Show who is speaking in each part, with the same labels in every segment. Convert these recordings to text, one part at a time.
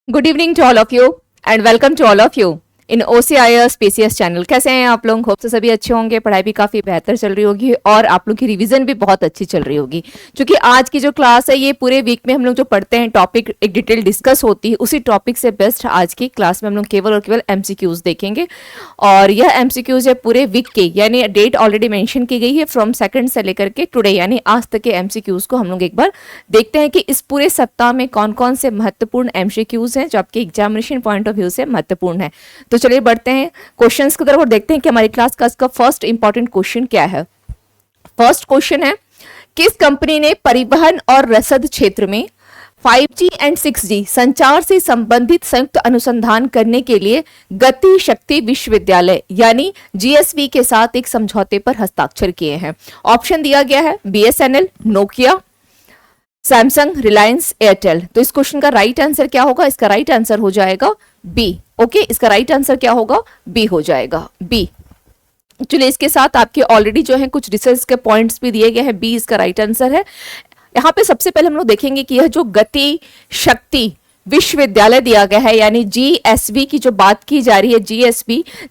Speaker 1: Good evening to all of you and welcome to all of you in OCIS PCS channel. कैसे हैं आप लोग? Hope से सभी अच्छे होंगे, पढ़ाई भी काफ़ी बेहतर चल रही होगी और आप लोग की रिवीजन भी बहुत अच्छी चल रही होगी। क्योंकि आज की जो क्लास है ये पूरे वीक में हम लोग जो पढ़ते हैं टॉपिक एक डिटेल डिस्कस होती है, उसी टॉपिक से बेस्ट आज की क्लास में हम लोग केवल और केवल MCQs देखेंगे। और यह MCQs है पूरे वीक के, यानी डेट ऑलरेडी मेंशन की गई है फ्रॉम सेकंड से लेकर के टुडे, यानी आज तक के MCQs को हम लोग एक बार देखते हैं कि इस पूरे सप्ताह में कौन कौन से महत्वपूर्ण MCQs हैं जो आपके एग्जामिनेशन पॉइंट ऑफ व्यू से महत्वपूर्ण है। तो चलिए बढ़ते हैं क्वेश्चंस की तरफ और देखते हैं कि हमारी क्लास का इसका फर्स्ट इंपॉर्टेंट क्वेश्चन क्या है। फर्स्ट क्वेश्चन है, किस कंपनी ने परिवहन और रसद क्षेत्र में 5G एंड 6G संचार से संबंधित संयुक्त अनुसंधान करने के लिए गति शक्ति विश्वविद्यालय यानी GSV के साथ एक समझौते पर हस्ताक्षर किए हैं? ऑप्शन दिया गया है BSNL, Nokia, Samsung, Reliance, Airtel. तो इस क्वेश्चन का राइट आंसर क्या होगा? इसका राइट आंसर हो जाएगा बी। ओके, इसका राइट आंसर क्या होगा? बी हो जाएगा, बी। चलिए इसके साथ आपके ऑलरेडी जो है कुछ रिसर्च के पॉइंट्स भी दिए गए हैं, बी इसका राइट आंसर है। यहाँ पे सबसे पहले हम लोग देखेंगे कि यह जो गति शक्ति विश्वविद्यालय दिया गया है यानी GSV की जो बात की जा रही है,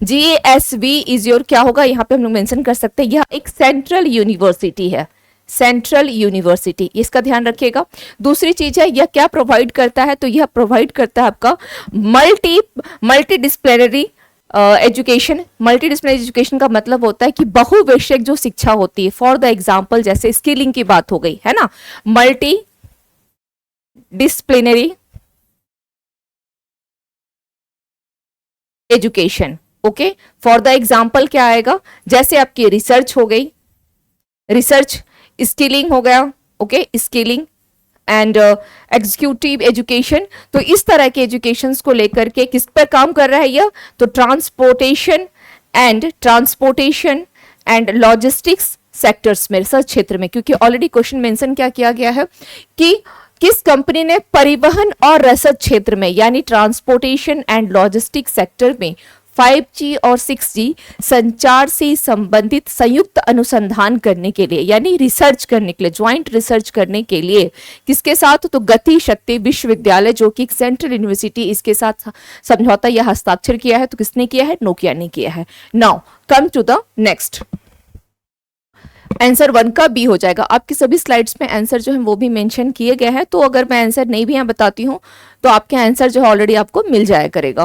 Speaker 1: GSV इज योर क्या होगा? यहाँ पे हम लोग मेंशन कर सकते हैं यह एक सेंट्रल यूनिवर्सिटी है, सेंट्रल यूनिवर्सिटी, इसका ध्यान रखिएगा। दूसरी चीज है यह क्या प्रोवाइड करता है? तो यह प्रोवाइड करता है आपका multi disciplinary education. Multi disciplinary education का मतलब होता है कि बहुविषयक जो शिक्षा होती है। फॉर द एग्जाम्पल जैसे स्किलिंग की बात हो गई है ना, multi disciplinary education. Okay, for the example क्या आएगा? जैसे आपकी रिसर्च हो गई, रिसर्च, स्किलिंग हो गया, okay, skilling and executive education. तो इस तरह के एजुकेशन को लेकर के किस पर काम कर रहा है यह? तो ट्रांसपोर्टेशन एंड लॉजिस्टिक्स सेक्टर्स में, रिसर्च क्षेत्र में। क्योंकि ऑलरेडी क्वेश्चन मेंशन क्या किया गया है कि किस कंपनी ने परिवहन और रसद क्षेत्र में यानी ट्रांसपोर्टेशन एंड लॉजिस्टिक्स सेक्टर में 5G और 6G संचार से संबंधित संयुक्त अनुसंधान करने के लिए यानी रिसर्च करने के लिए, ज्वाइंट रिसर्च करने के लिए किसके साथ? तो गति शक्ति विश्वविद्यालय जो कि एक सेंट्रल यूनिवर्सिटी, इसके साथ समझौता या हस्ताक्षर किया है। तो किसने किया है? नोकिया ने किया है। Now come to the next. Answer 1 का बी हो जाएगा। आपकी सभी स्लाइड्स में आंसर जो है वो भी मेंशन किए गए हैं, तो अगर मैं आंसर नहीं भी यहाँ बताती हूँ तो आपके आंसर जो है ऑलरेडी आपको मिल जाया करेगा।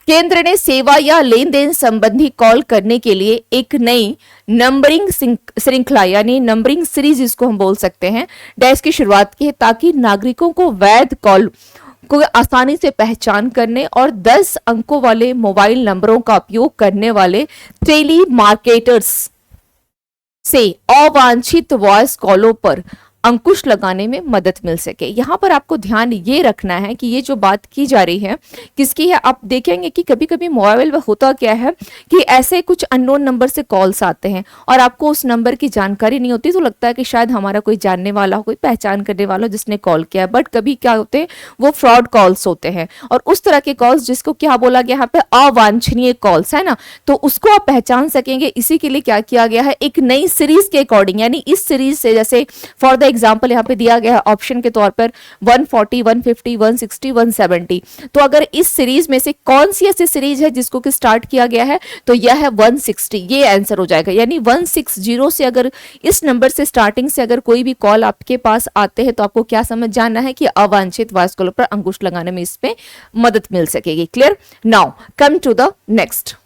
Speaker 1: केंद्र ने सेवा या लेन देन संबंधी कॉल करने के लिए एक नई नंबरिंग श्रृंखला यानी नंबरिंग सीरीज जिसको हम बोल सकते हैं डैश की शुरुआत की है, ताकि नागरिकों को वैध कॉल को आसानी से पहचान करने और 10 अंकों वाले मोबाइल नंबरों का उपयोग करने वाले टेली मार्केटर्स से अवांछित वॉइस कॉलों पर अंकुश लगाने में मदद मिल सके। यहाँ पर आपको ध्यान ये रखना है कि ये जो बात की जा रही है किसकी है? आप देखेंगे कि कभी कभी मोबाइल में होता क्या है कि ऐसे कुछ अननोन नंबर से कॉल्स आते हैं और आपको उस नंबर की जानकारी नहीं होती, तो लगता है कि शायद हमारा कोई जानने वाला हो, कोई पहचान करने वाला हो जिसने कॉल किया है। बट कभी क्या होते हैं, वो फ्रॉड कॉल्स होते हैं और उस तरह के कॉल्स जिसको क्या बोला गया यहाँ पे? अवांछनीय कॉल्स, है ना। तो उसको आप पहचान सकेंगे, इसी के लिए क्या किया गया है? एक नई सीरीज के अकॉर्डिंग यानी इस सीरीज से, जैसे फॉर द एग्जाम्पल यहाँ पे दिया गया है ऑप्शन के तौर पर 140, 150, 160, 170। तो अगर इस सीरीज में से कौन सी ऐसी सीरीज है जिसको कि स्टार्ट किया गया है? तो यह है 160, ये आंसर हो जाएगा। यानी 160 से अगर इस नंबर से स्टार्टिंग से अगर कोई भी कॉल आपके पास आते हैं तो आपको क्या समझ जाना है कि अवांछित वॉइस कॉल पर अंकुश लगाने में इसमें मदद मिल सकेगी। Clear? Now come to the next.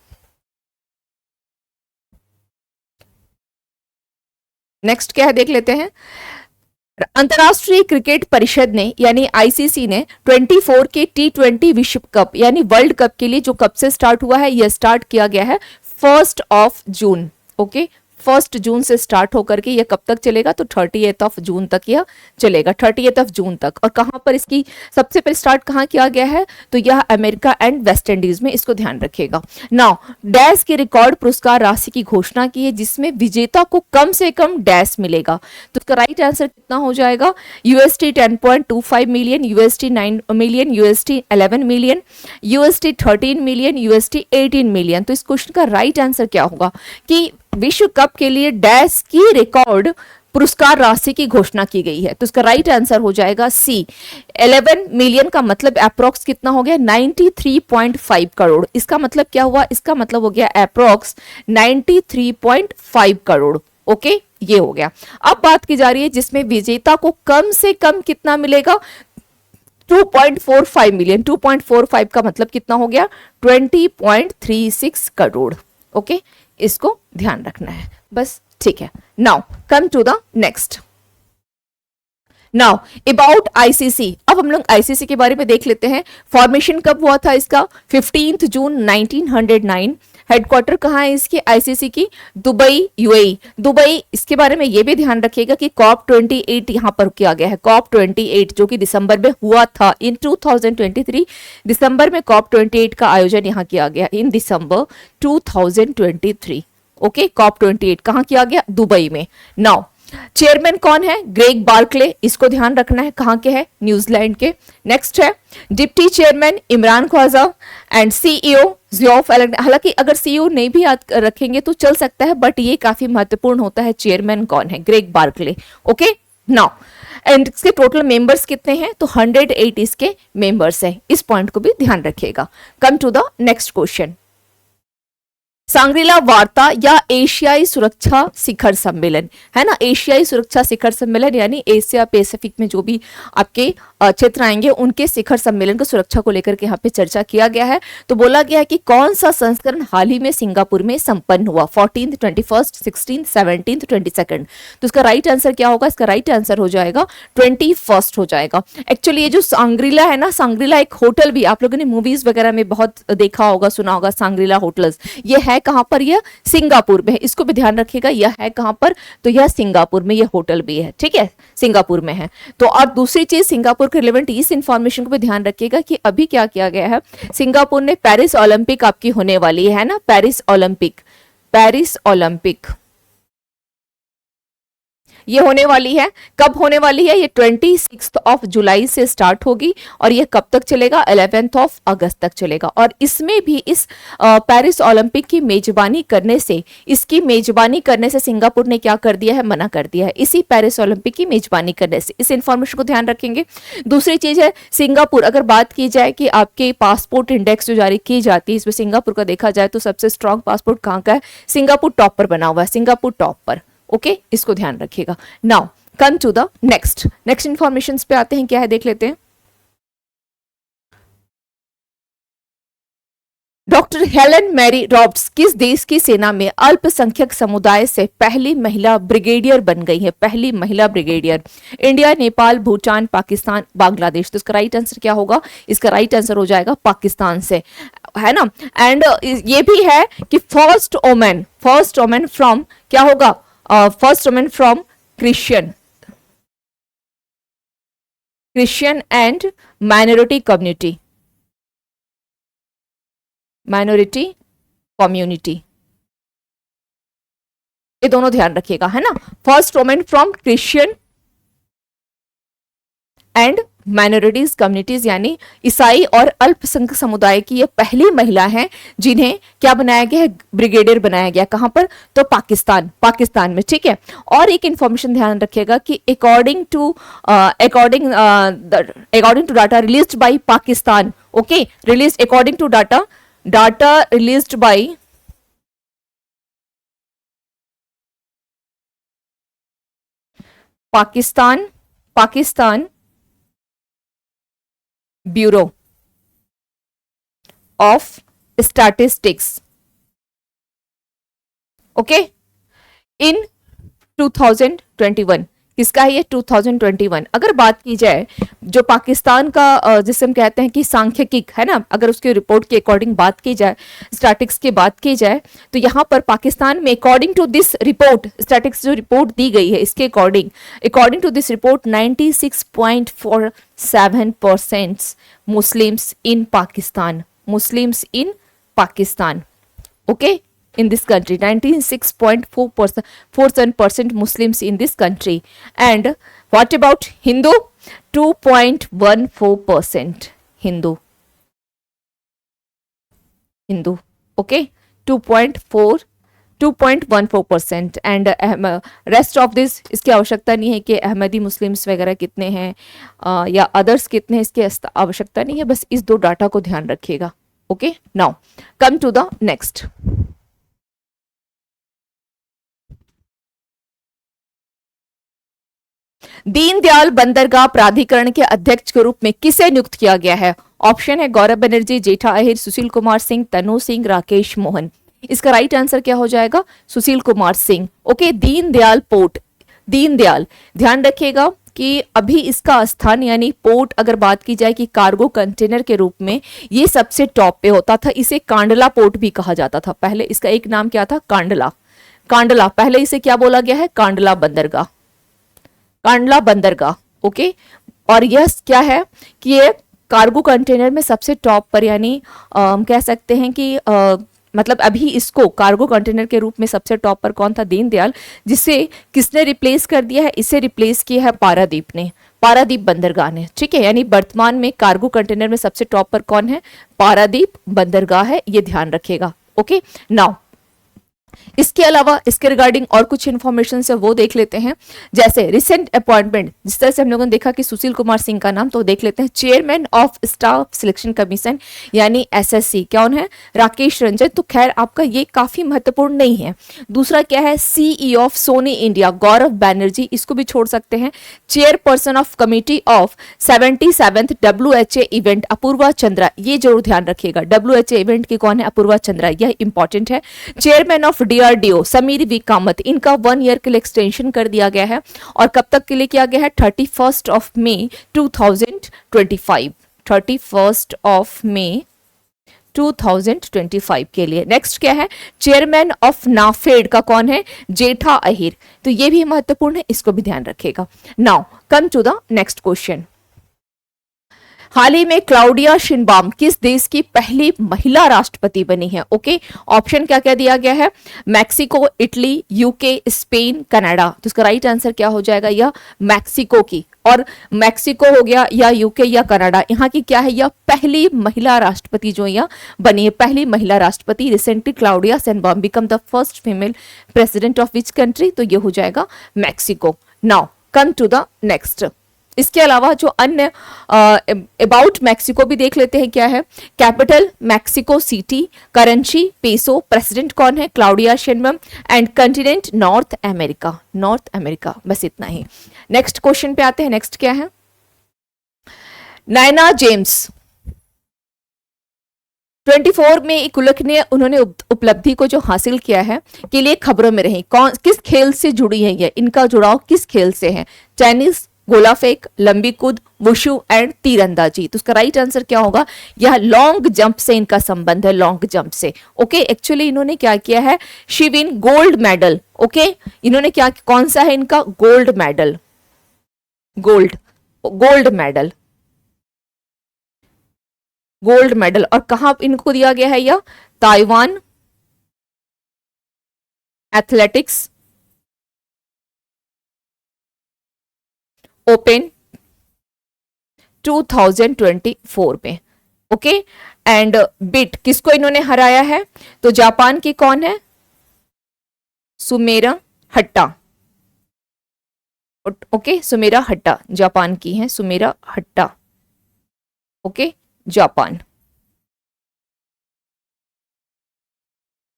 Speaker 1: Next क्या है देख लेते हैं। अंतरराष्ट्रीय क्रिकेट परिषद ने यानी ICC ने 24 के T20 विश्व कप यानी वर्ल्ड कप के लिए जो कब से स्टार्ट हुआ है? यह स्टार्ट किया गया है 1 जून। ओके, 1 जून से स्टार्ट होकर के यह कब तक चलेगा? तो 30 जून तक यह चलेगा, 30 जून तक। और कहां पर इसकी सबसे पहले स्टार्ट कहां किया गया है? तो यह अमेरिका एंड वेस्ट इंडीज में, इसको ध्यान रखिएगा। नाउ डैश की रिकॉर्ड पुरस्कार राशि की घोषणा की है जिसमें विजेता को कम से कम डैश मिलेगा। तो इसका राइट आंसर कितना हो जाएगा? USD 10.25 million, USD 9 million, USD 11 million, USD 13 million, USD 18 million. तो इस क्वेश्चन का राइट आंसर क्या होगा कि विश्व कप के लिए डैश की रिकॉर्ड पुरस्कार राशि की घोषणा की गई है? तो इसका राइट आंसर हो जाएगा सी। 11 मिलियन का मतलब अप्रोक्स कितना हो गया? 93.5 करोड़। इसका मतलब क्या हुआ? इसका मतलब हो गया अप्रोक्स 93.5 करोड़। ओके, ये हो गया। अब बात की जा रही है जिसमें विजेता को कम से कम कितना मिलेगा? 2.45 मिलियन। 2.45 का मतलब कितना हो गया? 20.36 करोड़। ओके, इसको ध्यान रखना है बस, ठीक है। Now come to the next. Now about ICC, अब हम लोग आईसीसी के बारे में देख लेते हैं। फॉर्मेशन कब हुआ था इसका? 15 जून 1909। हेडक्वार्टर कहाँ है इसकी आईसीसी की? Dubai, UAE. दुबई, इसके बारे में ये भी ध्यान रखिएगा कि कॉप 28 यहां पर किया गया है। कॉप 28 जो कि दिसंबर में हुआ था इन 2023। दिसंबर में कॉप 28 का आयोजन यहां किया गया इन दिसंबर 2023। ओके, कॉप 28 कहां किया गया? दुबई में। नाउ चेयरमैन कौन है? ग्रेग बार्कले, इसको ध्यान रखना है। कहां के है? न्यूजीलैंड के। नेक्स्ट है deputy chairman Imran Khawaja and CEO Geoff Alexander. हालांकि अगर सीईओ नहीं भी याद रखेंगे तो चल सकता है, बट ये काफी महत्वपूर्ण होता है। चेयरमैन कौन है? Greg Barclay. Okay, now and इसके टोटल मेंबर्स कितने हैं? तो 108 इसके मेंबर्स हैं। इस पॉइंट को भी ध्यान रखिएगा। Come to the next question. Shangri La वार्ता या एशियाई सुरक्षा शिखर सम्मेलन, है ना? एशियाई सुरक्षा शिखर सम्मेलन यानी एशिया पैसिफिक में जो भी आपके क्षेत्र आएंगे उनके शिखर सम्मेलन की सुरक्षा को लेकर के यहाँ पे चर्चा किया गया है। तो बोला गया है कि कौन सा संस्करण हाल ही में सिंगापुर में संपन्न हुआ? 14th, 21st, 16th, 17th, 22nd। तो इसका राइट आंसर क्या होगा? इसका राइट आंसर हो जाएगा 21st हो जाएगा। एक्चुअली ये जो सांग्रीला है ना, सांग्रीला एक होटल भी आप लोगों ने मूवीज वगैरह में बहुत देखा होगा, सुना होगा, सांग्रीला होटल्स। ये है कहां पर? यह सिंगापुर में है। इसको भी ध्यान रखिएगा, यह है कहां पर? तो यह सिंगापुर में, यह होटल भी है, ठीक है, सिंगापुर में है। तो अब दूसरी चीज सिंगापुर के रिलेवेंट इस इंफॉर्मेशन को भी ध्यान रखिएगा कि अभी क्या किया गया है, सिंगापुर ने पेरिस ओलंपिक आपकी होने वाली है ना, पेरिस ओलंपिक, पेरिस ओलंपिक ये होने वाली है। कब होने वाली है? ये 26 जुलाई से स्टार्ट होगी और ये कब तक चलेगा? 11 अगस्त तक चलेगा। और इसमें भी इस पेरिस ओलंपिक की मेजबानी करने से, इसकी मेजबानी करने से सिंगापुर ने क्या कर दिया है? मना कर दिया है इसी पेरिस ओलंपिक की मेजबानी करने से। इस इंफॉर्मेशन को ध्यान रखेंगे। दूसरी चीज है सिंगापुर, अगर बात की जाए कि आपके पासपोर्ट इंडेक्स जो जारी की जाती है इसमें सिंगापुर का देखा जाए तो सबसे स्ट्रॉन्ग पासपोर्ट कहाँ का है? सिंगापुर टॉप पर बना हुआ है, सिंगापुर टॉप पर। ओके, इसको ध्यान रखिएगा। Now come to the next information पे आते हैं। क्या है देख लेते हैं। डॉक्टर हेलेन मैरी रॉबर्ट्स किस देश की सेना में अल्पसंख्यक समुदाय से पहली महिला ब्रिगेडियर बन गई है? पहली महिला ब्रिगेडियर। इंडिया, नेपाल, भूटान, पाकिस्तान, बांग्लादेश। तो इसका राइट आंसर क्या होगा? इसका राइट आंसर हो जाएगा पाकिस्तान से, है ना। एंड ये भी है कि फर्स्ट वोमेन फ्रॉम क्या होगा? First women from Christian and minority community, ये दोनों ध्यान रखिएगा, है ना। First women from Christian and minorities communities यानी ईसाई और अल्पसंख्यक समुदाय की ये पहली महिला हैं जिन्हें क्या बनाया गया है? ब्रिगेडियर बनाया गया। कहां पर? तो पाकिस्तान में, ठीक है। और एक इंफॉर्मेशन ध्यान रखिएगा कि according to data released by Pakistan, okay, release according to data released by Pakistan bureau of statistics, okay, in 2021। किसका है ये? 2021। अगर बात की जाए जो पाकिस्तान का जिसे हम कहते हैं कि सांख्यिक, है ना, अगर उसके रिपोर्ट के अकॉर्डिंग बात की जाए, स्टैटिक्स की बात की जाए, तो यहाँ पर पाकिस्तान में according to this report, statistics जो रिपोर्ट दी गई है इसके according to this report 96.47% Muslims in Pakistan, okay, in this country, 96.47% Muslims in this country. And what about Hindu? 2.14% Hindu, okay, 2.14 2.14%। And rest of this, इसकी आवश्यकता नहीं है कि अहमदी मुस्लिम्स वगैरह कितने हैं या अदर्स कितने हैं, इसकी आवश्यकता नहीं है, बस इस दो डाटा को ध्यान रखिएगा। Okay, now come to the next. Deendayal बंदरगाह प्राधिकरण के अध्यक्ष के रूप में किसे नियुक्त किया गया है? ऑप्शन है गौरव बनर्जी, जेठा अहिर, सुशील कुमार सिंह, तनु सिंह, राकेश मोहन। इसका राइट आंसर क्या हो जाएगा? सुशील कुमार सिंह। ओके, दीनदयाल पोर्ट, दीनदयाल, ध्यान रखिएगा कि अभी इसका स्थान यानी पोर्ट अगर बात की जाए कि कार्गो कंटेनर के रूप में ये सबसे टॉप पे होता था। इसे कांडला पोर्ट भी कहा जाता था पहले, इसका एक नाम क्या था? कांडला। कांडला, पहले इसे क्या बोला गया है? कांडला बंदरगाह, कांडला बंदरगाह। ओके, और यह क्या है कि ये कार्गो कंटेनर में सबसे टॉप पर, यानी कह सकते हैं कि मतलब अभी इसको कार्गो कंटेनर के रूप में सबसे टॉप पर कौन था? दीनदयाल। जिसे किसने रिप्लेस कर दिया है? इसे रिप्लेस किया है पारादीप ने, पारादीप बंदरगाह ने। ठीक है, यानी वर्तमान में कार्गो कंटेनर में सबसे टॉप पर कौन है? पारादीप बंदरगाह है, ये ध्यान रखिएगा। ओके, नाउ इसके अलावा इसके रिगार्डिंग और कुछ इंफॉर्मेशन है वो देख लेते हैं। जैसे रिसेंट अपॉइंटमेंट, जिस तरह से हम लोगों ने देखा कि सुशील कुमार सिंह का नाम, तो देख लेते हैं chairman of staff selection commission यानी एसएससी, कौन है? राकेश रंजन। तो खैर आपका ये काफी महत्वपूर्ण नहीं है। दूसरा क्या है? CEO of Sony India Gaurav Banerjee, इसको भी छोड़ सकते हैं। Chairperson of committee of 77th WHA event Apurva Chandra, ये जरूर ध्यान रखिएगा। WHA इवेंट की कौन है? अपूर्वा चंद्रा, यह इंपॉर्टेंट है। Chairman of DRDO Sameer V Kamat, इनका 1 ईयर के लिए एक्सटेंशन कर दिया गया है। और कब तक के लिए किया गया है? 31 मई 2025, 31 मई 2025 के लिए। नेक्स्ट क्या है? चेयरमैन ऑफ नाफेड का कौन है? जेठा अहिर। तो ये भी महत्वपूर्ण है, इसको भी ध्यान रखिएगा। Now come to the next question. हाल ही में क्लाउडिया शिनबाम किस देश की पहली महिला राष्ट्रपति बनी है? ओके, ऑप्शन क्या क्या दिया गया है? Mexico, Italy, UK, Spain, Canada. तो इसका राइट आंसर क्या हो जाएगा? यह मैक्सिको की, और मैक्सिको हो गया या यूके या कनाडा, यहाँ की क्या है? यह पहली महिला राष्ट्रपति जो यह बनी है, पहली महिला राष्ट्रपति। Recently Claudia Sheinbaum become the first female president of which country? तो ये हो जाएगा Mexico. Now come to the next. इसके अलावा जो अन्य अबाउट मैक्सिको भी देख लेते हैं क्या है। Capital Mexico city, currency peso, president कौन है? Claudia Sheinbaum, and continent north America, north America. बस इतना ही। नेक्स्ट क्वेश्चन पे आते हैं। नेक्स्ट क्या है? नैना जेम्स 24 में एक उल्लेखनीय उन्होंने उपलब्धि को जो हासिल किया है के लिए खबरों में रही। कौन किस खेल से जुड़ी है ये? इनका जुड़ाव किस खेल से है? टेनिस, गोला फेंक, लंबी कूद, वुशु एंड तीरंदाजी। तो उसका राइट आंसर क्या होगा? यह लॉन्ग जंप से इनका संबंध है, लॉन्ग जंप से। ओके, एक्चुअली इन्होंने क्या किया है? She win gold medal. Okay, इन्होंने क्या, कौन सा है इनका? Gold medal, gold, gold medal, gold medal. और कहां इनको दिया गया है? यह ताइवान एथलेटिक्स ओपन 2024 में। ओके, एंड बिट किसको इन्होंने हराया है? तो जापान की कौन है? सुमेरा हट्टा। ओके, सुमेरा हट्टा जापान की है, सुमेरा हट्टा। ओके, जापान,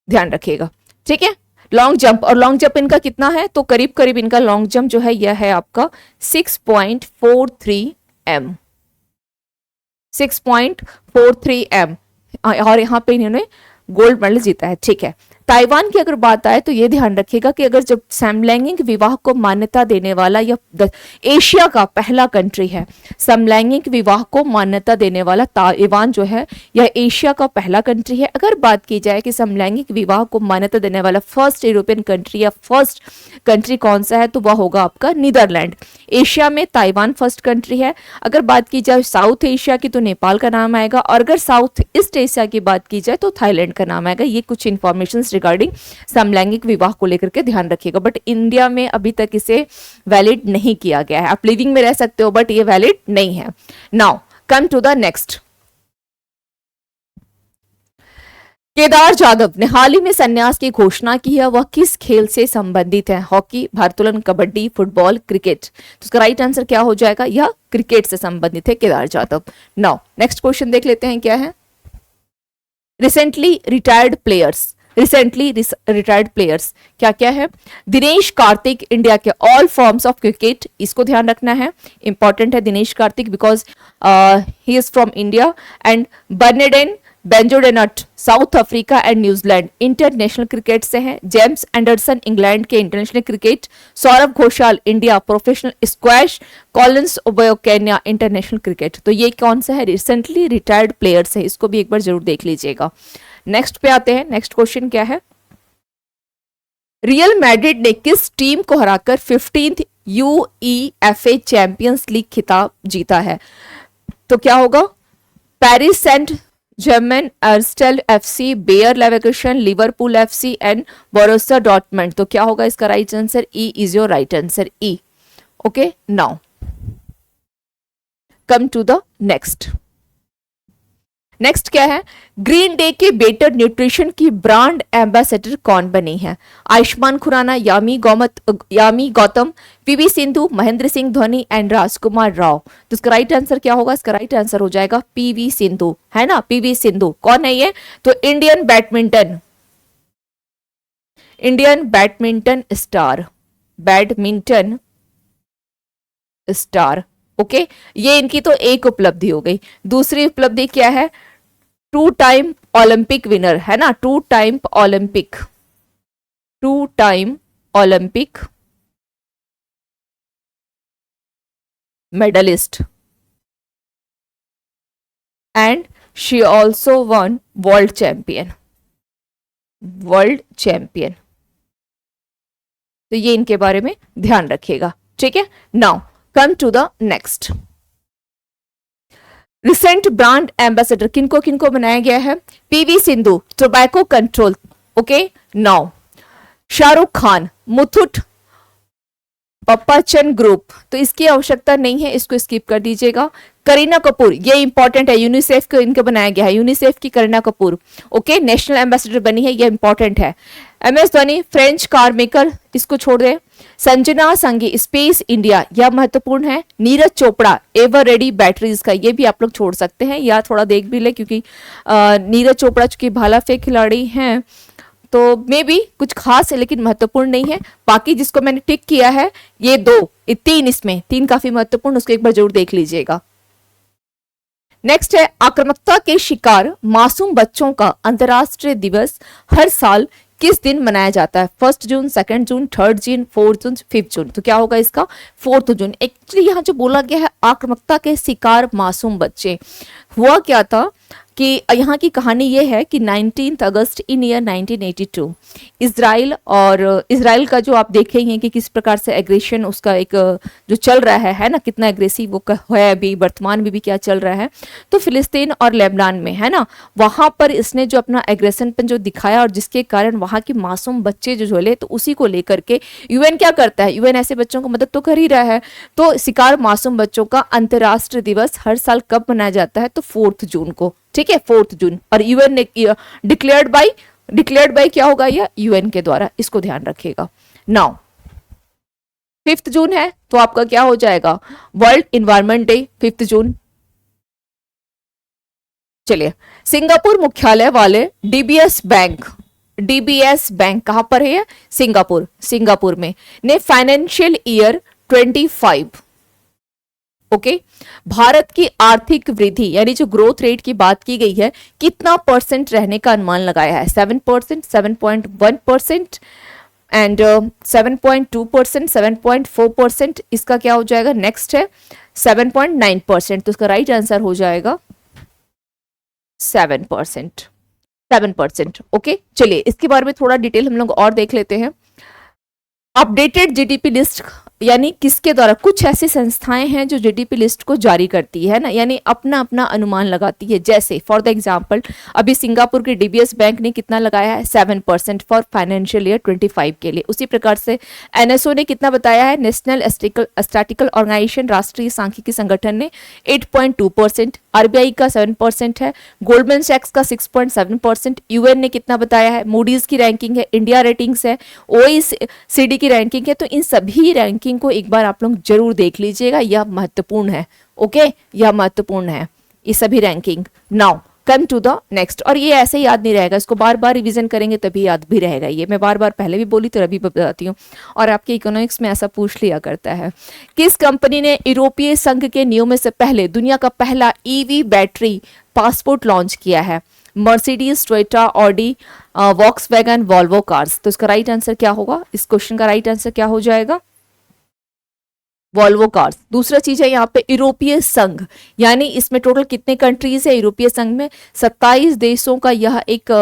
Speaker 1: ध्यान रखिएगा। ठीक है, लॉन्ग जंप, और लॉन्ग जंप इनका कितना है? तो करीब करीब इनका लॉन्ग जंप जो है यह है आपका 6.43 m, 6.43 m, और यहां पे इन्होंने गोल्ड मेडल जीता है। ठीक है, ताइवान की अगर बात आए तो ये ध्यान रखिएगा कि अगर जब समलैंगिक विवाह को मान्यता देने वाला यह एशिया का पहला कंट्री है, समलैंगिक विवाह को मान्यता देने वाला ताइवान जो है यह एशिया का पहला कंट्री है। अगर बात की जाए कि समलैंगिक विवाह को मान्यता देने वाला फर्स्ट यूरोपियन कंट्री या फर्स्ट कंट्री कौन सा है, तो वह होगा आपका नीदरलैंड। एशिया में ताइवान फर्स्ट कंट्री है। अगर बात की जाए साउथ एशिया की तो नेपाल का नाम आएगा, और अगर साउथ ईस्ट एशिया की बात की जाए तो थाईलैंड का नाम आएगा। ये कुछ इंफॉर्मेशन रिगार्डिंग समलैंगिक विवाह को लेकर के ध्यान रखिएगा। बट इंडिया में अभी तक इसे वैलिड नहीं किया गया है। आप लिविंग में रह सकते हो बट ये वैलिड नहीं है। Now come to the next. Kedar Jadhav ने हाल ही में संन्यास की घोषणा की है, वह किस खेल से संबंधित है? हॉकी, भारोत्तोलन, कबड्डी, फुटबॉल, क्रिकेट। तो इसका राइट आंसर क्या हो जाएगा? यह क्रिकेट से संबंधित है Kedar Jadhav. Now next question देख लेते हैं क्या है। रिसेंटली रिटायर्ड प्लेयर्स क्या क्या है? दिनेश कार्तिक, इंडिया के ऑल फॉर्म्स ऑफ क्रिकेट, इसको ध्यान रखना है, इंपॉर्टेंट है Dinesh Karthik because he is from India. And बर्नेडेन बेंजोडेनट, South Africa and New Zealand, international cricket से हैं। जेम्स एंडरसन, इंग्लैंड के international cricket. Saurav Ghosal, India professional squash. Collins Obuya, Kenya international cricket. तो ये कौन सा है? रिसेंटली रिटायर्ड प्लेयर्स है, इसको भी एक बार जरूर देख लीजिएगा। नेक्स्ट पे आते हैं। नेक्स्ट क्वेश्चन क्या है? रियल मैड्रिड ने किस टीम को हराकर 15th UEFA चैंपियंस लीग खिताब जीता है? तो क्या होगा? Paris Saint Germain, Arsenal FC, Bayer Leverkusen, Liverpool FC and Borussia Dortmund. तो क्या होगा इसका right answer? E is your right answer, E. Okay, now come to the next. Next क्या है? ग्रीन डे के बेटर न्यूट्रिशन की brand ambassador कौन बनी है? Ayushmann Khurrana, Yami Gautam, PV Sindhu, Mahendra Singh Dhoni and Rajkumar Rao. तो इसका राइट आंसर क्या होगा? इसका राइट आंसर हो जाएगा पीवी सिंधु, है ना? पीवी सिंधु कौन है ये? तो इंडियन बैडमिंटन स्टार। ओके, ये इनकी तो एक उपलब्धि हो गई। दूसरी उपलब्धि क्या है? 2 टाइम ओलंपिक विनर, है ना? 2 time Olympic medallist and she also won world champion. तो ये इनके बारे में ध्यान रखिएगा, ठीक है। Now come to the next. Recent brand ambassador किनको किनको बनाया गया है? PV Sindhu, tobacco control. Okay, now Shahrukh Khan, Muthoot Pappachan group, तो इसकी आवश्यकता नहीं है, इसको स्किप कर दीजिएगा। करीना कपूर, ये इंपॉर्टेंट है, यूनिसेफ को इनका बनाया गया है, यूनिसेफ की Kareena Kapoor. Okay, national ambassador बनी है, ये इंपॉर्टेंट है। MS Dhoni, French car maker, इसको छोड़ दे। संजना संगी, स्पेस इंडिया, यह महत्वपूर्ण है। Neeraj Chopra, ever ready batteries का, ये भी आप लोग छोड़ सकते हैं या थोड़ा देख भी ले, क्योंकि नीरज चोपड़ा चूंकि भाला फेंक खिलाड़ी हैं तो मे भी कुछ खास है लेकिन महत्वपूर्ण नहीं है। बाकी जिसको मैंने टिक किया है ये 2, 3, इसमें 3 काफी महत्वपूर्ण, उसको एक बार जरूर देख लीजिएगा। नेक्स्ट है, आक्रामकता के शिकार मासूम बच्चों का अंतर्राष्ट्रीय दिवस हर साल किस दिन मनाया जाता है? 1 जून, 2 जून, 3 जून, 4 जून, 5 जून। तो क्या होगा इसका? 4 जून। एक्चुअली यहाँ जो बोला गया है आक्रामकता के शिकार मासूम बच्चे, हुआ क्या था कि यहाँ की कहानी ये है कि 19 अगस्त इन ईयर 1982 इजराइल का जो आप देखेंगे कि किस प्रकार से एग्रेशन उसका एक जो चल रहा है ना, कितना एग्रेसिव वो है अभी वर्तमान में भी क्या चल रहा है। तो फिलिस्तीन और लेबनान में, है ना, वहां पर इसने जो अपना एग्रेशनपन जो दिखाया और जिसके कारण वहां के मासूम बच्चे जो झोले, तो उसी को लेकर के यूएन क्या करता है? यूएन ऐसे बच्चों को मदद तो कर ही रहा है। तो शिकार मासूम बच्चों का अंतर्राष्ट्रीय दिवस हर साल कब मनाया जाता है? तो 4 जून को, ठीक है, 4 जून। और यूएन ने डिक्लेयर्ड बाय क्या होगा? यह यूएन के द्वारा, इसको ध्यान रखिएगा। नाउ 5 जून है तो आपका क्या हो जाएगा? वर्ल्ड इन्वायरमेंट डे, 5 जून। चलिए, सिंगापुर मुख्यालय वाले डीबीएस बैंक कहां पर है? सिंगापुर में ने फाइनेंशियल ईयर 25 ओके भारत की आर्थिक वृद्धि यानी जो ग्रोथ रेट की बात की गई है कितना % रहने का अनुमान लगाया है? 7%, 7.1% एंड 7.2%, 7.4%। इसका क्या हो जाएगा? नेक्स्ट है 7.9%। तो इसका राइट आंसर हो जाएगा 7%। ओके, चलिए इसके बारे में थोड़ा डिटेल हम लोग और देख लेते हैं। अपडेटेड जीडीपी लिस्ट यानी किसके द्वारा, कुछ ऐसी संस्थाएं हैं जो जीडीपी लिस्ट को जारी करती है ना, यानी अपना अपना अनुमान लगाती है। जैसे फॉर द एग्जांपल अभी सिंगापुर के डीबीएस बैंक ने कितना लगाया है 7% फॉर फाइनेंशियल ईयर 25 के लिए। उसी प्रकार से एनएसओ ने कितना बताया है, नेशनल स्टैटिस्टिकल ऑर्गेनाइजेशन राष्ट्रीय सांख्यिकी संगठन ने 8.2%, आरबीआई का 7% है, गोल्डमैन सैक्स का 6.7%, यूएन ने कितना बताया है, मूडीज की रैंकिंग है, इंडिया रेटिंग्स है, ओईसीडी की रैंकिंग है। तो इन सभी रैंकिंग को एक बार आप लोग जरूर देख लीजिएगा, यह महत्वपूर्ण है। ओके, यह महत्वपूर्ण है ये सभी ranking. Now come to the next, और ये ऐसे याद नहीं रहेगा, इसको बार बार रिवीजन करेंगे तभी याद भी रहेगा। ये मैं बार बार पहले भी बोली तो अभी बताती हूँ, और आपके इकोनॉमिक्स में ऐसा पूछ लिया करता है। किस कंपनी ने यूरोपीय संघ के नियमों से पहले दुनिया का पहला ईवी बैटरी पासपोर्ट लॉन्च किया है? Mercedes, Toyota, Audi, Volkswagen, Volvo cars. तो इसका राइट आंसर क्या होगा, इस क्वेश्चन का राइट आंसर क्या हो जाएगा, वॉल्वो कार्स। दूसरा चीज है यहाँ पे यूरोपीय संघ, यानी इसमें टोटल कितने कंट्रीज है यूरोपीय संघ में, 27 देशों का यह एक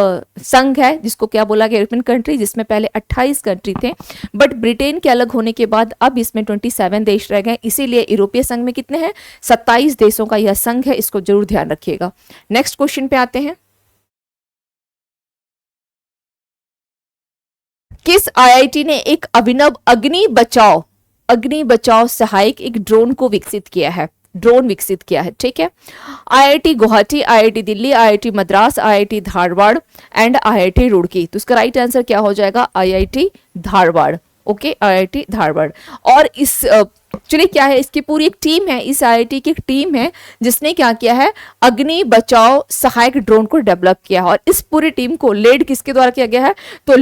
Speaker 1: संघ है, जिसको क्या बोला गया, यूरोपियन कंट्री, जिसमें पहले 28 कंट्री थे, बट ब्रिटेन के अलग होने के बाद अब इसमें 27 देश रह गए, इसीलिए यूरोपीय संघ में कितने हैं, 27 देशों का यह संघ है, इसको जरूर ध्यान रखिएगा। नेक्स्ट क्वेश्चन पे आते हैं। किस आईआईटी ने एक अभिनव अग्नि बचाव सहायक एक ड्रोन को विकसित किया है, ड्रोन विकसित किया है? ठीक है, IIT Guwahati, IIT Delhi, IIT Madras, IIT Dharwad and IIT Roorkee. तो इसका राइट आंसर क्या हो जाएगा, IIT Dharwad. Okay, IIT Dharwad. और इस चलिए क्या है, इसकी पूरी एक टीम है, इस आईआईटी की एक टीम है जिसने क्या किया है, अग्नि बचाव सहायक ड्रोन को डेवलप किया है। और इस पूरी टीम को लीड किसके द्वारा किया गया है, तो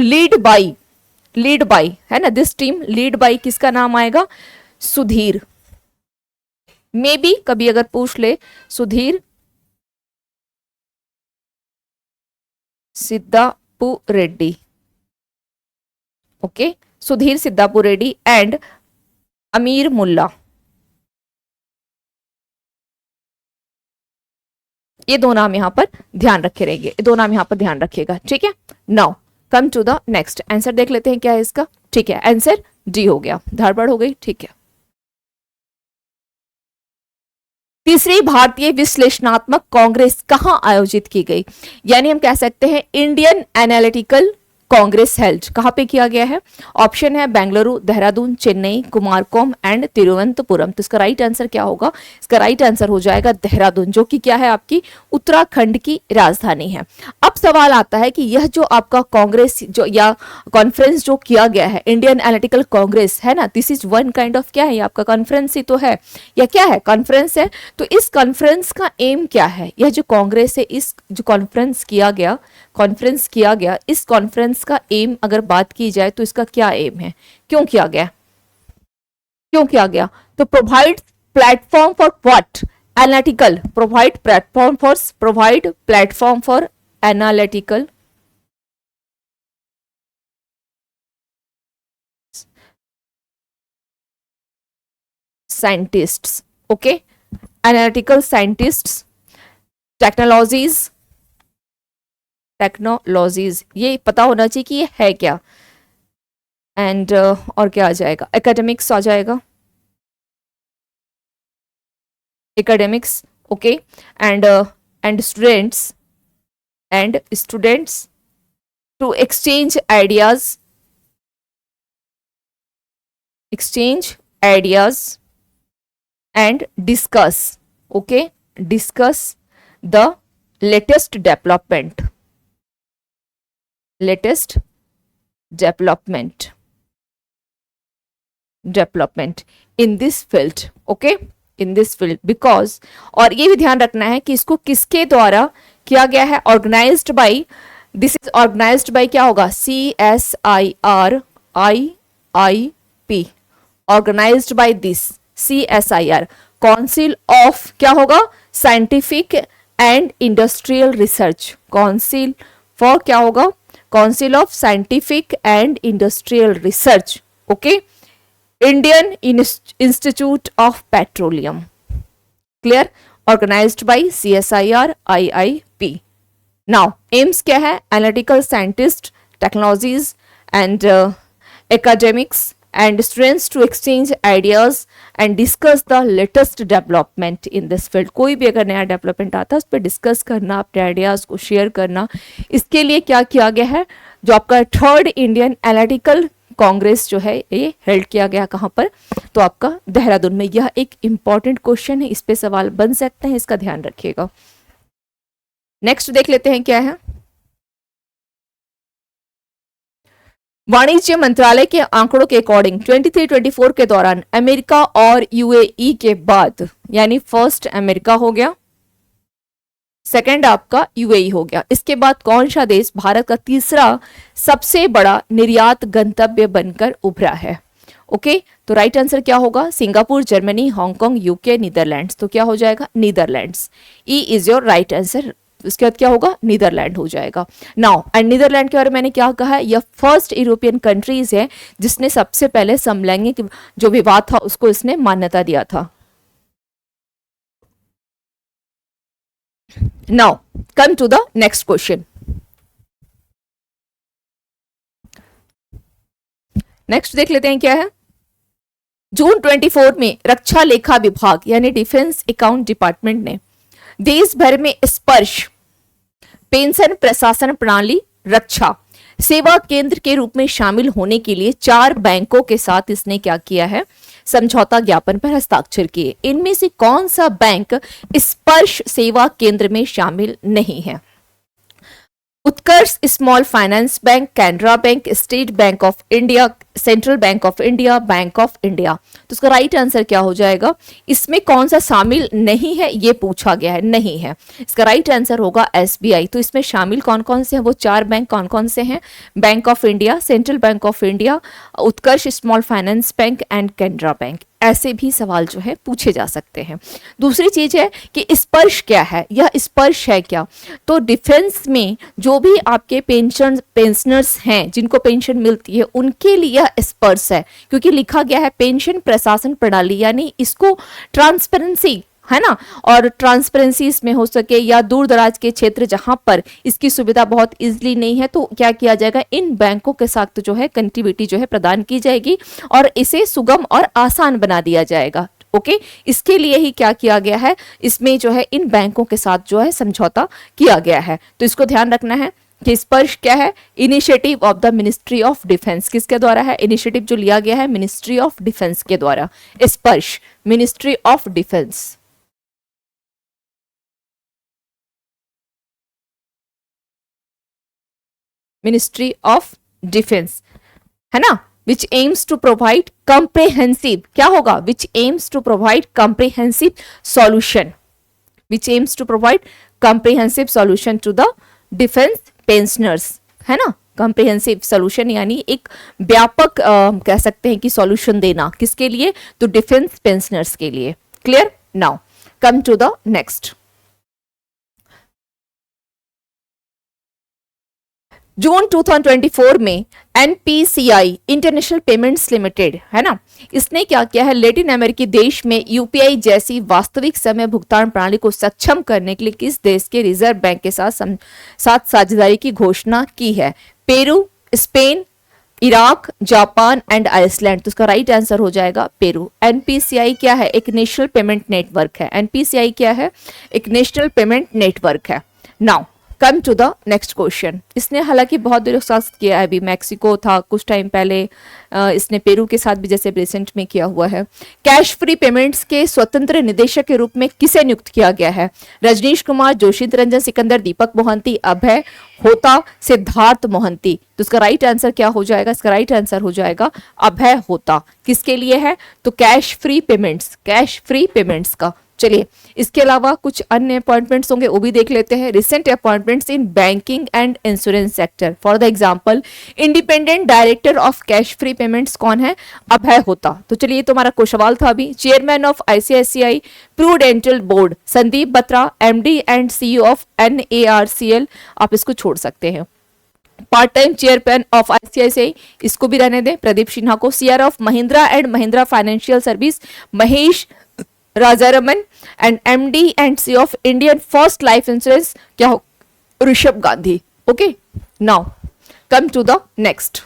Speaker 1: लीड बाई है ना, दिस टीम लीड बाई किसका नाम आएगा, सुधीर। मे बी कभी अगर पूछ ले, सुधीर सिद्धापु रेड्डी। ओके, सुधीर सिद्धापु रेड्डी एंड अमीर मुल्ला, ये दो नाम यहां पर ध्यान रखे रहेंगे, ये दो नाम यहां पर ध्यान रखिएगा। ठीक है, now come to the next answer, देख लेते हैं क्या है इसका। ठीक है, आंसर डी हो गया, धारवाड़ हो गई। ठीक है, तीसरी भारतीय विश्लेषणात्मक कांग्रेस कहां आयोजित की गई, यानी हम कह सकते हैं इंडियन एनालिटिकल कांग्रेस हेल्ड कहां पे किया गया है? ऑप्शन है बेंगलुरु, देहरादून, चेन्नई, कुमारकोम एंड तिरुवनंतपुरम। तो इसका राइट आंसर क्या होगा? इसका राइट आंसर हो जाएगा देहरादून, जो कि क्या है, आपकी उत्तराखंड की राजधानी है। अब सवाल आता है कि यह जो आपका कांग्रेस जो या कॉन्फ्रेंस जो किया गया है, इंडियन एनालिटिकल कांग्रेस है ना, this is one kind of क्या है, ये आपका कॉन्फ्रेंस ही तो है, या क्या है, कॉन्फ्रेंस है। तो इस कॉन्फ्रेंस का एम क्या है? यह जो कांग्रेस है, इस जो कॉन्फ्रेंस किया गया इस कॉन्फ्रेंस का एम अगर बात की जाए तो इसका क्या एम है, क्यों किया गया, तो provide platform for what, analytical, provide platform for analytical scientists. Okay, analytical scientists, technologies, ये पता होना चाहिए कि ये है क्या, एंड और क्या आ जाएगा, एकेडमिक्स आ जाएगा, academics. Okay, and students to exchange ideas and discuss the latest development in this field. Okay, in this field because, और ये भी ध्यान रखना है कि इसको किसके द्वारा किया गया है, organised by, this is organised by क्या होगा, CSIR, organised by this CSIR, council of क्या होगा, scientific and industrial research, council for क्या होगा, council of scientific and industrial research. Okay, Indian Institute of petroleum, clear, organised by CSIR IIP। Now aims क्या है, analytical scientist, technologies and academics and students to exchange ideas and discuss the latest development in this field. कोई भी अगर नया development आता है उस पर डिस्कस करना, अपने आइडियाज को शेयर करना, इसके लिए क्या किया गया है, जो आपका थर्ड इंडियन एनालिटिकल कांग्रेस जो है ये हेल्ड किया गया कहाँ पर, तो आपका देहरादून में। यह एक इंपॉर्टेंट क्वेश्चन है, इस पे सवाल बन सकते हैं, इसका ध्यान रखिएगा। नेक्स्ट देख लेते हैं क्या है। वाणिज्य मंत्रालय के आंकड़ों के अकॉर्डिंग 23-24 के दौरान अमेरिका और यूएई के बाद, यानी फर्स्ट अमेरिका हो गया, सेकंड आपका यूएई हो गया, इसके बाद कौन सा देश भारत का तीसरा सबसे बड़ा निर्यात गंतव्य बनकर उभरा है? ओके, तो राइट आंसर क्या होगा? Singapore, Germany, Hong Kong, UK, Netherlands. तो क्या हो जाएगा? Netherlands. E is your right answer. उसके बाद क्या होगा? नीदरलैंड हो जाएगा। नाउ एंड नीदरलैंड के बारे में मैंने क्या कहा है, यह फर्स्ट यूरोपियन कंट्रीज है जिसने सबसे पहले समलैंगिक जो विवाह था उसको इसने मान्यता दिया था। Now come to the next question. Next देख लेते हैं क्या है। जून 24 में रक्षा लेखा विभाग यानी डिफेंस अकाउंट डिपार्टमेंट ने देश भर में स्पर्श पेंशन प्रशासन प्रणाली रक्षा सेवा केंद्र के रूप में शामिल होने के लिए 4 बैंकों के साथ इसने क्या किया है? समझौता ज्ञापन पर हस्ताक्षर किए। इनमें से कौन सा बैंक स्पर्श सेवा केंद्र में शामिल नहीं है? Utkarsh small finance bank, Canara bank, state bank of India, central bank of India, bank of India. तो इसका राइट आंसर क्या हो जाएगा? इसमें कौन सा शामिल नहीं है ये पूछा गया है, नहीं है। इसका राइट आंसर होगा एसबीआई। तो इसमें शामिल कौन कौन से हैं? वो 4 बैंक कौन कौन से हैं? Bank of India, central bank of India, Utkarsh small finance bank and Canara bank. ऐसे भी सवाल जो है पूछे जा सकते हैं। दूसरी चीज है कि स्पर्श क्या है, यह स्पर्श है क्या? तो डिफेंस में जो भी आपके पेंशनर्स हैं जिनको पेंशन मिलती है उनके लिए यह स्पर्श है, क्योंकि लिखा गया है पेंशन प्रशासन प्रणाली, यानी इसको ट्रांसपेरेंसी है ना, और ट्रांसपेरेंसी इसमें हो सके, या दूर दराज के क्षेत्र जहां पर इसकी सुविधा बहुत इजीली नहीं है तो क्या किया जाएगा? इन बैंकों के साथ जो है कनेक्टिविटी जो है प्रदान की जाएगी और इसे सुगम और आसान बना दिया जाएगा। ओके, इसके लिए ही क्या किया गया है? इसमें जो है इन बैंकों के साथ जो है समझौता किया गया है। तो इसको ध्यान रखना है कि स्पर्श क्या है? Initiative of the ministry of defence. किसके द्वारा है इनिशिएटिव जो लिया गया है? मिनिस्ट्री ऑफ डिफेंस के द्वारा। Sparsh ministry of defence. Ministry of defence है ना, which aims to provide comprehensive, क्या होगा? Which aims to provide comprehensive solution, which aims to provide comprehensive solution to the defence pensioners, है ना। कॉम्प्रिहेंसिव सॉल्यूशन यानी एक व्यापक कह सकते हैं कि सॉल्यूशन देना, किसके लिए? तो डिफेंस पेंशनर्स के लिए। Clear? Now come to the next. June 2024 में एनपीसीआई इंटरनेशनल पेमेंट्स लिमिटेड है ना, इसने क्या किया है? लैटिन अमेरिकी देश में यूपीआई जैसी वास्तविक समय भुगतान प्रणाली को सक्षम करने के लिए किस देश के रिजर्व बैंक के साथ साझेदारी की घोषणा की है? Peru, Spain, Iraq, Japan and Iceland. तो इसका राइट आंसर हो जाएगा पेरू। एनपीसीआई क्या है? एक नेशनल पेमेंट नेटवर्क है। एनपीसीआई क्या है? एक नेशनल पेमेंट नेटवर्क है। Now come to the next question. इसने हालांकि बहुत देर साथ किया है, अभी मैक्सिको था कुछ टाइम पहले, इसने पेरू के साथ भी जैसे रिसेंट में किया हुआ है। कैश फ्री पेमेंट्स के स्वतंत्र निदेशक के रूप में किसे नियुक्त किया गया है? रजनीश कुमार, जोशित रंजन सिकंदर, दीपक मोहंती, अभय होता, सिद्धार्थ मोहंती। तो इसका राइट आंसर क्या हो जाएगा? इसका राइट आंसर हो जाएगा अभय होता। किसके लिए है? तो cash free payments, cash free payments का। चलिए इसके अलावा कुछ अन्य अपॉइंटमेंट्स होंगे वो भी देख लेते हैं। Recent appointments in banking and insurance sector, for the example independent director of cash free payments कौन है? अभय होता। तो चलिए ये तुम्हारा को सवाल था अभी। Chairman of ICICI Prudential board Sandeep Batra, MD and CEO of NARCL, आप इसको छोड़ सकते हैं। Part time chairman of ICICI, इसको भी रहने दें, प्रदीप सिन्हा को। CR of Mahindra and Mahindra financial service, Mahesh Rajaraman and MD and C of Indian first life insurance क्या हो? Rishabh Gandhi. Okay, now come to the next.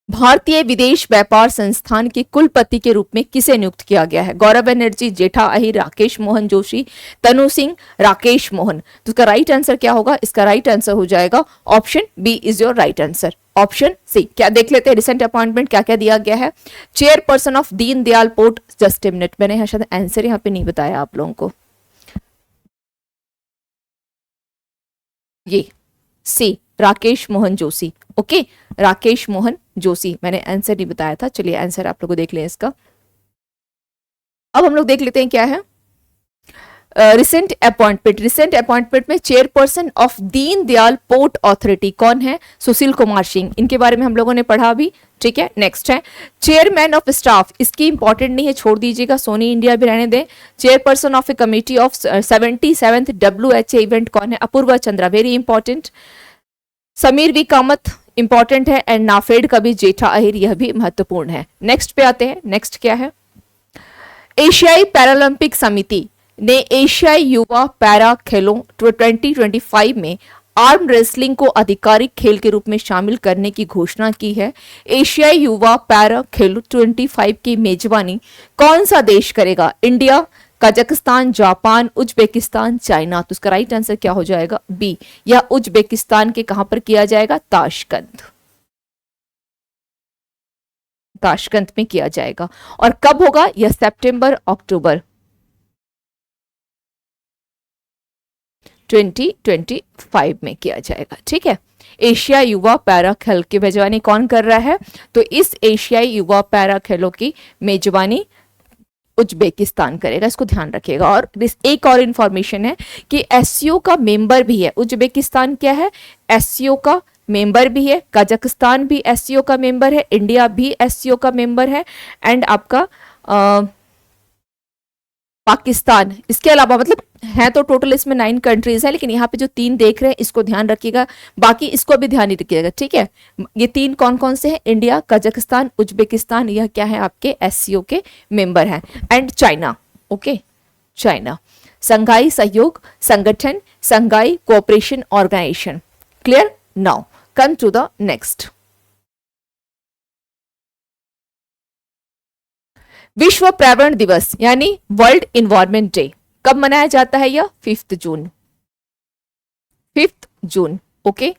Speaker 1: भारतीय विदेश व्यापार संस्थान के कुलपति के रूप में किसे नियुक्त किया गया है? गौरव बनर्जी, जेठा अहिर, राकेश मोहन जोशी, तनु सिंह, राकेश मोहन। तो इसका राइट आंसर क्या होगा? इसका राइट आंसर हो जाएगा option B is your right answer, option C. क्या देख लेते हैं रिसेंट अपॉइंटमेंट क्या क्या दिया गया है। Chairperson of Deen Dayal port, just a minute, मैंने शायद आंसर यहाँ पे नहीं बताया आप लोगों को, ये सी राकेश मोहन जोशी। ओके, राकेश मोहन जोशी, मैंने आंसर नहीं बताया था। चलिए आंसर आप लोग को देख लें इसका। अब हम लोग देख लेते हैं क्या है रिसेंट अपॉइंटमेंट में chairperson of Deen Dayal port authority कौन है? सुशील कुमार सिंह। इनके बारे में हम लोगों ने पढ़ा भी, ठीक है। नेक्स्ट है चेयरमैन ऑफ स्टाफ, इसकी इंपॉर्टेंट नहीं है, छोड़ दीजिएगा, सोनी इंडिया भी रहने दें। Chairperson of a committee of 77th WHA event कौन है? Apoorva Chandra, very important. Sameer V Kamat important है, एंड नाफेड का भी जेठा अहिर, यह भी महत्वपूर्ण है। नेक्स्ट पे आते हैं, नेक्स्ट क्या है? एशियाई पैरालंपिक समिति ने एशियाई युवा पैरा खेलों 2025 में आर्म रेसलिंग को आधिकारिक खेल के रूप में शामिल करने की घोषणा की है। एशियाई युवा पैरा खेलों 25 की मेजबानी कौन सा देश करेगा? India, Kazakhstan, Japan, Uzbekistan, China. तो उसका राइट आंसर क्या हो जाएगा? बी, या उज्बेकिस्तान के कहां पर किया जाएगा? ताशकंद, ताशकंद में किया जाएगा। और कब होगा? यह सितंबर अक्टूबर 2025 में किया जाएगा, ठीक है। एशिया युवा पैरा खेल की मेजबानी कौन कर रहा है? तो इस एशियाई युवा पैरा खेलों की मेजबानी उज्बेकिस्तान करेगा, इसको ध्यान रखिएगा। और एक और इंफॉर्मेशन है कि एससीओ का मेंबर भी है उज्बेकिस्तान। क्या है? एससीओ का मेंबर भी है। कजाकिस्तान भी एससीओ का मेंबर है, इंडिया भी एससीओ का मेंबर है, एंड आपका पाकिस्तान। इसके अलावा मतलब है तो टोटल इसमें 9 कंट्रीज है, लेकिन यहाँ पे जो 3 देख रहे हैं इसको ध्यान रखिएगा, बाकी इसको भी ध्यान ही रखिएगा, ठीक है। ये 3 कौन कौन से हैं? इंडिया, कजाकिस्तान, उज्बेकिस्तान, यह क्या है? आपके एससीओ के मेंबर हैं। And China, okay, China Shanghai सहयोग संगठन, Shanghai cooperation organisation. Clear? Now come to the next. विश्व पर्यावरण दिवस यानी वर्ल्ड इन्वायरमेंट डे कब मनाया जाता है? यह 5 जून, 5 जून, ओके।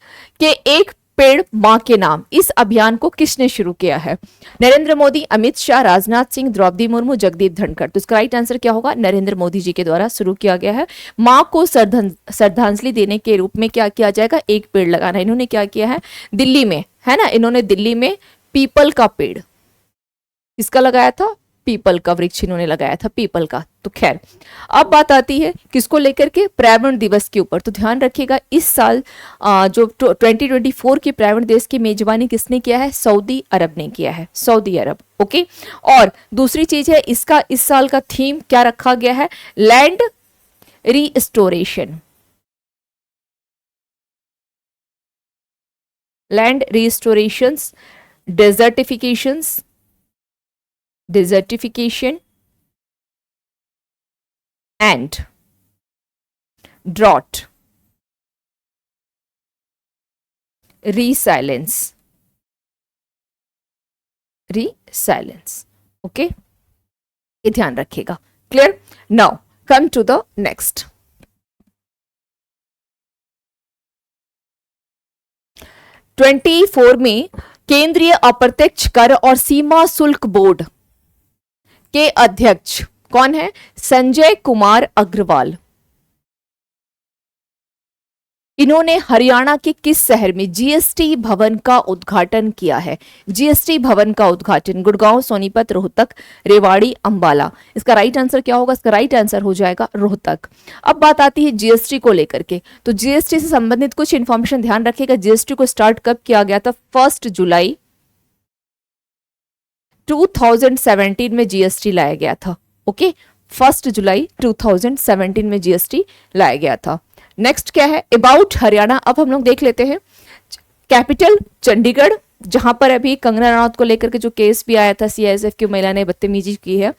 Speaker 1: के एक पेड़ मां के नाम, इस अभियान को किसने शुरू किया है? नरेंद्र मोदी, अमित शाह, राजनाथ सिंह, द्रौपदी मुर्मू, जगदीप धनखड़। तो इसका राइट आंसर क्या होगा? नरेंद्र मोदी जी के द्वारा शुरू किया गया है। मां को श्रद्धांजलि देने के रूप में क्या किया जाएगा? एक पेड़ लगाना। इन्होंने क्या किया है? दिल्ली में, है ना, इन्होंने दिल्ली में पीपल का पेड़, किसका लगाया था? पीपल का वृक्ष इन्होंने लगाया था, पीपल का। तो खैर, अब बात आती है किसको लेकर के? पर्यावरण दिवस के ऊपर। तो ध्यान रखिएगा इस साल जो 2024 के पर्यावरण दिवस की मेजबानी किसने किया है? सऊदी अरब ने किया है, सऊदी अरब, ओके। और दूसरी चीज है, इसका इस साल का थीम क्या रखा गया है? Land restoration, land restorations, desertifications, desertification and drought, resilience, okay, ये ध्यान रखिएगा। Clear? Now come to the next. Twenty में केंद्रीय अप्रत्यक्ष कर और सीमा शुल्क बोर्ड के अध्यक्ष कौन है? संजय कुमार अग्रवाल। इन्होंने हरियाणा के किस शहर में जीएसटी भवन का उद्घाटन किया है? जीएसटी भवन का उद्घाटन गुड़गांव, सोनीपत, रोहतक, रेवाड़ी, अंबाला। इसका राइट आंसर क्या होगा? इसका राइट आंसर हो जाएगा रोहतक। अब बात आती है जीएसटी को लेकर के, तो जीएसटी से संबंधित कुछ इंफॉर्मेशन ध्यान रखिएगा। जीएसटी को स्टार्ट कब किया गया था? 1 जुलाई 2017 में जीएसटी लाया गया था, ओके। 1 जुलाई 2017 में जीएसटी लाया गया था। नेक्स्ट क्या है? अबाउट हरियाणा। अब हम लोग देख लेते हैं कैपिटल चंडीगढ़, जहां पर अभी कंगना रनौत को लेकर के जो केस भी आया था, सीआईएसएफ की महिला ने बदतमीजी की है,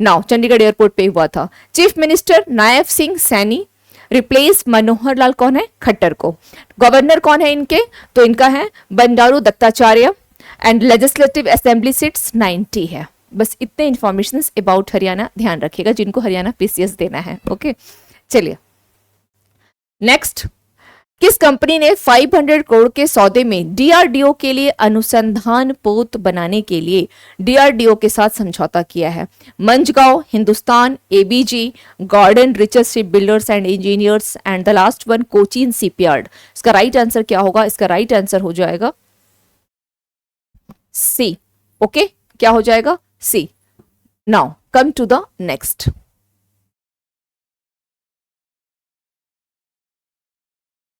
Speaker 1: नाउ चंडीगढ़ एयरपोर्ट पे हुआ था। Chief minister Nayab Singh Saini replace Manohar Lal कौन है? खट्टर को। गवर्नर कौन है इनके? तो इनका है Bandaru Dattatreya. And legislative assembly seats 90 है। बस इतने इंफॉर्मेशन अबाउट हरियाणा ध्यान रखिएगा जिनको हरियाणा पीसीएस देना है। ओके, चलिए नेक्स्ट। किस कंपनी ने 500 करोड़ के सौदे में डीआरडीओ के लिए अनुसंधान पोत बनाने के लिए डीआरडीओ के साथ समझौता किया है? Mazagon, Hindustan, ABG, Gordon Richard ship builders and engineers, and the last one Cochin shipyard. इसका राइट आंसर क्या होगा? इसका राइट आंसर हो जाएगा सी। ओके, क्या हो जाएगा? C. Now come to the next.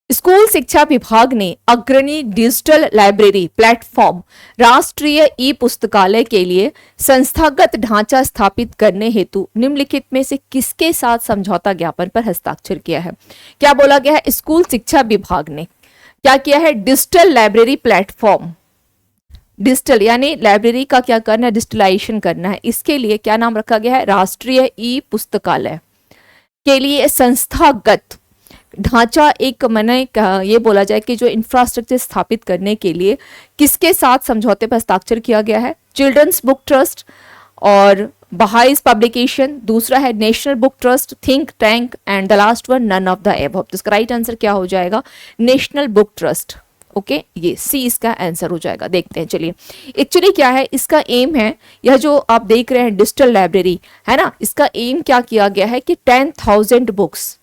Speaker 1: School शिक्षा विभाग ने अग्रणी डिजिटल लाइब्रेरी प्लेटफॉर्म राष्ट्रीय ई पुस्तकालय के लिए संस्थागत ढांचा स्थापित करने हेतु निम्नलिखित में से किसके साथ समझौता ज्ञापन पर हस्ताक्षर किया है? क्या बोला गया है? स्कूल शिक्षा विभाग ने क्या किया है? डिजिटल लाइब्रेरी प्लेटफॉर्म, डिजिटल यानी लाइब्रेरी का क्या करना है? डिजिटलाइजेशन करना है। इसके लिए क्या नाम रखा गया है? राष्ट्रीय ई पुस्तकालय के लिए संस्थागत ढांचा। एक मैंने ये बोला जाए कि जो इंफ्रास्ट्रक्चर स्थापित करने के लिए किसके साथ समझौते पर हस्ताक्षर किया गया है? चिल्ड्रंस बुक ट्रस्ट और बहाइस पब्लिकेशन, दूसरा है national book trust, think tank, and the last one none of the above. तो इसका राइट आंसर क्या हो जाएगा? National book trust. ओके, ये सी इसका आंसर हो जाएगा। देखते हैं, चलिए एक्चुअली क्या है इसका एम है। यह जो आप देख रहे हैं डिजिटल लाइब्रेरी है ना, इसका एम क्या किया गया है कि 10,000 बुक्स,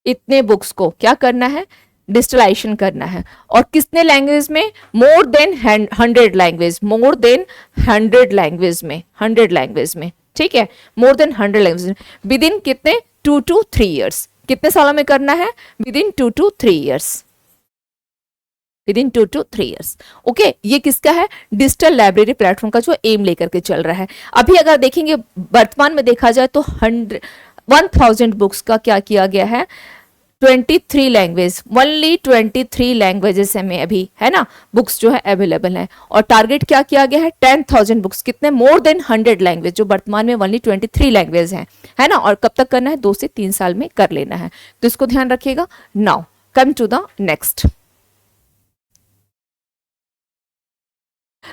Speaker 1: इतने बुक्स को क्या करना है? डिजिटलाइजेशन करना है। और कितने लैंग्वेज में? More than 100 language, more than 100 language में, 100 लैंग्वेज में, ठीक है, more than 100 language with in कितने? 2 to 3 ईयर्स। कितने सालों में करना है? With in 2 to 3 years, with in 2 to 3 years. Okay, ये किसका है? डिजिटल लाइब्रेरी प्लेटफॉर्म का जो एम लेकर के चल रहा है। अभी अगर देखेंगे वर्तमान में देखा जाए तो 1000 बुक्स का क्या किया गया है? 23 लैंग्वेज, ओनली 23 लैंग्वेजेस में अभी है ना बुक्स जो है अवेलेबल है। और टारगेट क्या किया गया है? 10,000 बुक्स, कितने? मोर देन 100 लैंग्वेज, जो वर्तमान में ओनली 23 लैंग्वेज है ना। और कब तक करना है? 2 से 3 साल में कर लेना है। तो इसको ध्यान रखिएगा। Now come to the next.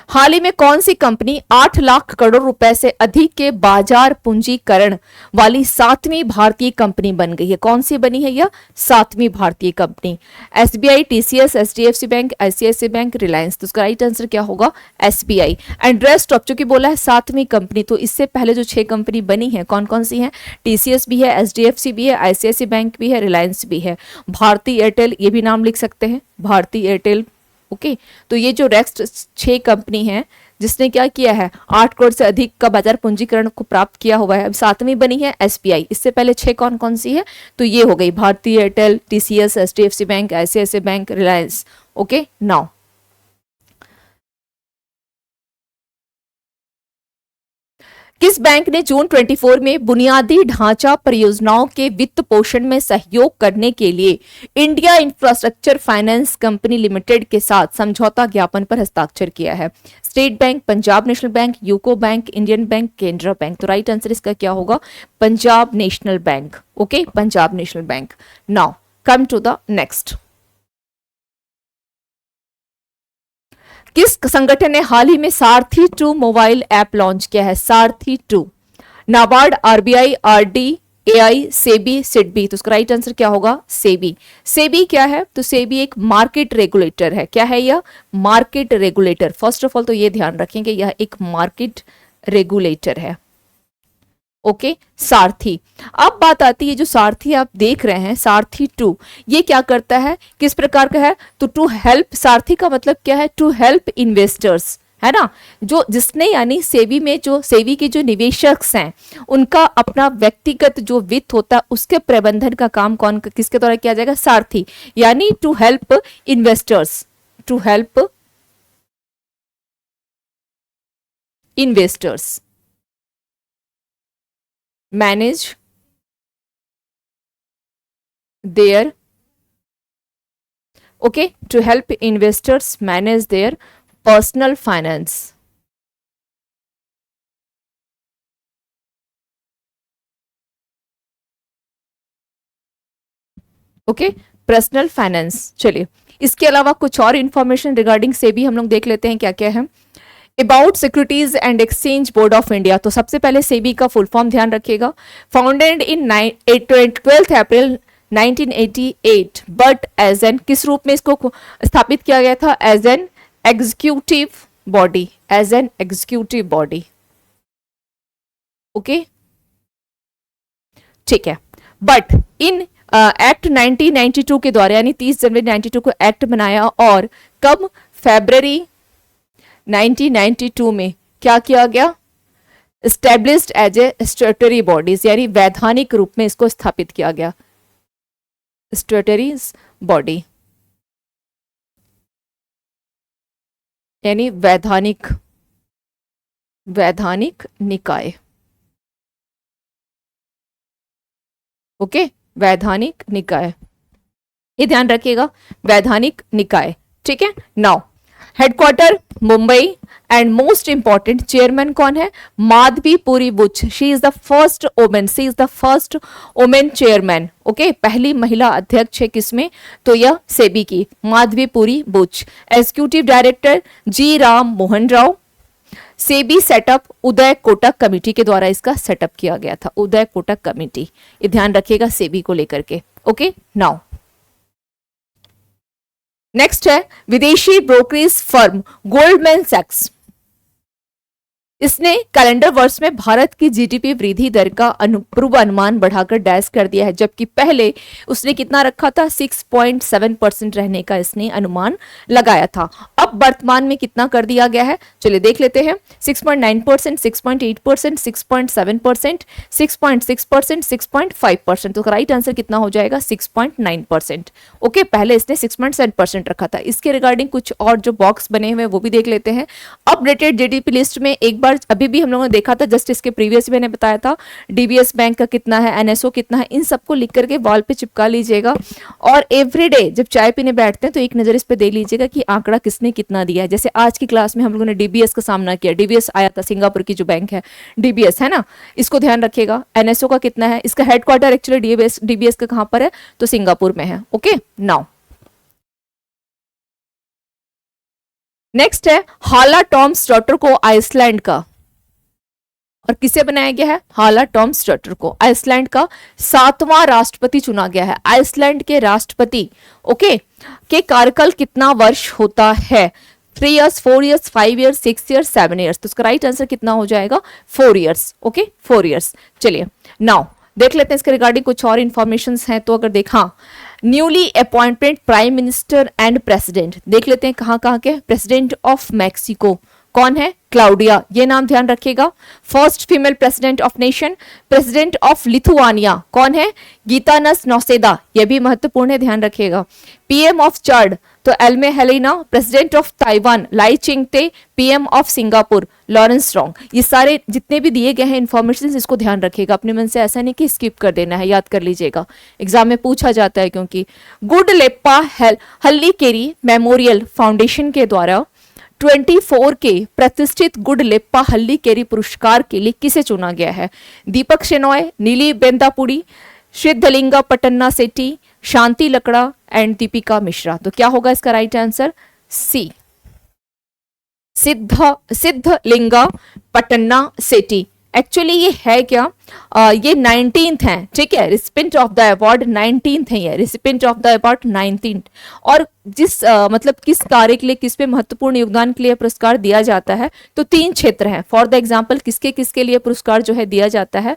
Speaker 1: हाल ही में कौन सी कंपनी 8 लाख करोड़ रुपए से अधिक के बाजार पूंजीकरण वाली 7वीं भारतीय कंपनी बन गई है? कौन सी बनी है यह 7वीं भारतीय company? SBI, TCS, HDFC bank, ICICI bank, Reliance. तो उसका राइट आंसर क्या होगा? एसबीआई। एंड रेस्ट ऑफ, चूंकि बोला है 7वीं कंपनी, तो इससे पहले जो 6 कंपनी बनी है कौन कौन सी है? टीसीएस भी है, एचडीएफसी भी है, आईसीआईसीआई बैंक भी है, रिलायंस भी है, भारती एयरटेल, ये भी नाम लिख सकते हैं, भारती एयरटेल। ओके, तो ये जो नेक्स्ट 6 कंपनी है जिसने क्या किया है 8 करोड़ से अधिक का बाजार पूंजीकरण को प्राप्त किया हुआ है, अब 7वीं बनी है एसबीआई। इससे पहले 6 कौन कौन सी है? तो ये हो गई Bharti Airtel, TCS, HDFC bank, ICICI bank, Reliance. Okay, now किस बैंक ने जून 24 में बुनियादी ढांचा परियोजनाओं के वित्त पोषण में सहयोग करने के लिए India infrastructure finance company limited के साथ समझौता ज्ञापन पर हस्ताक्षर किया है? State bank, Punjab national bank, UCO bank, Indian bank, Canara bank. तो राइट आंसर इसका क्या होगा? Punjab national bank. Okay, Punjab national bank. Now come to the next. किस संगठन ने हाल ही में सारथी 2 मोबाइल ऐप लॉन्च किया है? सारथी 2। NABARD, RBI, RD, AI, SEBI, SIDBI. तो उसका राइट आंसर क्या होगा? सेबी। सेबी क्या है? तो सेबी एक मार्केट रेगुलेटर है। क्या है यह? Market regulator. First of all तो ये ध्यान रखेंगे यह एक मार्केट रेगुलेटर है। ओके, सारथी। अब बात आती है जो सारथी आप देख रहे हैं सारथी 2, ये क्या करता है? किस प्रकार का है? तो टू हेल्प, सारथी का मतलब क्या है? टू हेल्प इन्वेस्टर्स, है ना, जो जिसने यानी सेबी में जो सेबी के जो निवेशक हैं उनका अपना व्यक्तिगत जो वित्त होता है उसके प्रबंधन का काम कौन किसके द्वारा किया जाएगा? सारथी, यानी to help investors, to help investors manage their, okay, to help investors manage their personal finance. Okay, personal finance. चलिए इसके अलावा कुछ और इंफॉर्मेशन रिगार्डिंग सेबी हम लोग देख लेते हैं क्या क्या है। About securities and exchange board of India, तो सबसे पहले सेबी का फुल फॉर्म ध्यान रखिएगा। Founded in 12 April 1988, but as an, किस रूप में इसको स्थापित किया गया था? As an executive body, as an executive body. Okay, ठीक है। बट इन एक्ट 1992 के द्वारा, यानी 30 जनवरी 92 को एक्ट बनाया, और कब? फरवरी 1992 में क्या किया गया? Established as a statutory bodies, यानी वैधानिक रूप में इसको स्थापित किया गया, स्टैट्यूटरी बॉडी, यानी वैधानिक निकाय। ओके, वैधानिक निकाय, ये ध्यान रखिएगा, वैधानिक निकाय, ठीक है। Now headquarter Mumbai, and most important chairman कौन है? Madhabi Puri Buch, she is the first women chairman. Okay, पहली महिला अध्यक्ष है किसमें? तो यह सेबी की Madhabi Puri Buch. Executive director G Ram Mohan Rao. SEBI setup Uday Kotak committee के द्वारा इसका सेटअप किया गया था, उदय कोटक कमेटी, ये ध्यान रखिएगा सेबी को लेकर के। ओके, नाउ नेक्स्ट है विदेशी ब्रोकरेज फर्म गोल्डमैन सैक्स। इसने कैलेंडर वर्ष में भारत की जीडीपी वृद्धि दर का पूर्व अनुमान बढ़ाकर डैश कर दिया है, जबकि पहले उसने कितना रखा था? 6.7% रहने का इसने अनुमान लगाया था। अब वर्तमान में कितना कर दिया गया है? चलिए देख लेते हैं। 6.9%, 6.8%, 6.7%, 6.6%, 6.5%। तो राइट आंसर कितना हो जाएगा? 6.9%। ओके, पहले इसने 6.7% रखा था। इसके रिगार्डिंग कुछ और जो बॉक्स बने हुए वो भी देख लेते हैं। अपडेटेड जीडीपी लिस्ट में एक बार अभी भी हम लोगों ने देखा था, जस्ट इसके प्रीवियस मैंने बताया था, डीबीएस बैंक का कितना है, एनएसओ कितना है, इन सबको लिख करके वॉल पे चिपका लीजिएगा, और एवरीडे जब चाय पीने बैठते हैं तो एक नजर इस पे दे लीजिएगा कि आंकड़ा किसने कितना दिया है। जैसे आज की क्लास में हम लोगों ने डीबीएस का सामना किया, डीबीएस आया था, सिंगापुर की जो बैंक है डीबीएस, है ना, इसको ध्यान रखिएगा। एनएसओ का कितना है? इसका हेडक्वार्टर एक्चुअली डीबीएस का कहां पर है? तो सिंगापुर में है। ओके, नाउ नेक्स्ट है हाला टॉम स्टॉटर को आइसलैंड का, और किसे बनाया गया है? हाला टॉम स्टॉटर को आइसलैंड का 7वां राष्ट्रपति चुना गया है। आइसलैंड के राष्ट्रपति ओके के कार्यकाल कितना वर्ष होता है? 3 years, 4 years, 5 years, 6 years, 7 years। तो इसका राइट आंसर कितना हो जाएगा? 4 years। Okay, 4 years। चलिए नाउ देख लेते हैं इसके रिगार्डिंग कुछ और इंफॉर्मेशन हैं। तो अगर देखा, newly appointed prime minister and president, देख लेते हैं कहाँ कहाँ के। प्रेसिडेंट ऑफ मैक्सिको कौन है? क्लाउडिया, ये नाम ध्यान रखिएगा। First female president of nation. President of Lithuania कौन है? गीतानस नौसेदा, ये भी महत्वपूर्ण है, ध्यान रखिएगा। पीएम ऑफ चार्ड तो Allamaye Halina. President of Taiwan Lai Chingte. PM of Singapore Lawrence Strong. ये सारे जितने भी दिए गए हैं इन्फॉर्मेशन, इसको ध्यान रखिएगा अपने मन से, ऐसा नहीं कि स्किप कर देना है, याद कर लीजिएगा, एग्जाम में पूछा जाता है। क्योंकि गुडलेप्पा हल्लीकेरी मेमोरियल फाउंडेशन के द्वारा 24 के प्रतिष्ठित गुडलेप्पा हल्लीकेरी पुरस्कार के लिए किसे चुना गया है? दीपक शेनॉय, नीली बेंदापुड़ी, सिद्धलिंगा पटन्ना सेठी, शांति लकड़ा एंड दीपिका मिश्रा। तो क्या होगा इसका राइट आंसर? सी, सिद्धलिंगा पटन्ना सेठी। एक्चुअली ये है क्या? ये 19th है, ठीक है, recipient of the award 19th है, ये recipient of the award 19th। और जिस मतलब किस कार्य के लिए, किस पे महत्वपूर्ण योगदान के लिए पुरस्कार दिया जाता है, तो 3 क्षेत्र हैं। फॉर द एग्जाम्पल किसके किसके लिए पुरस्कार जो है दिया जाता है,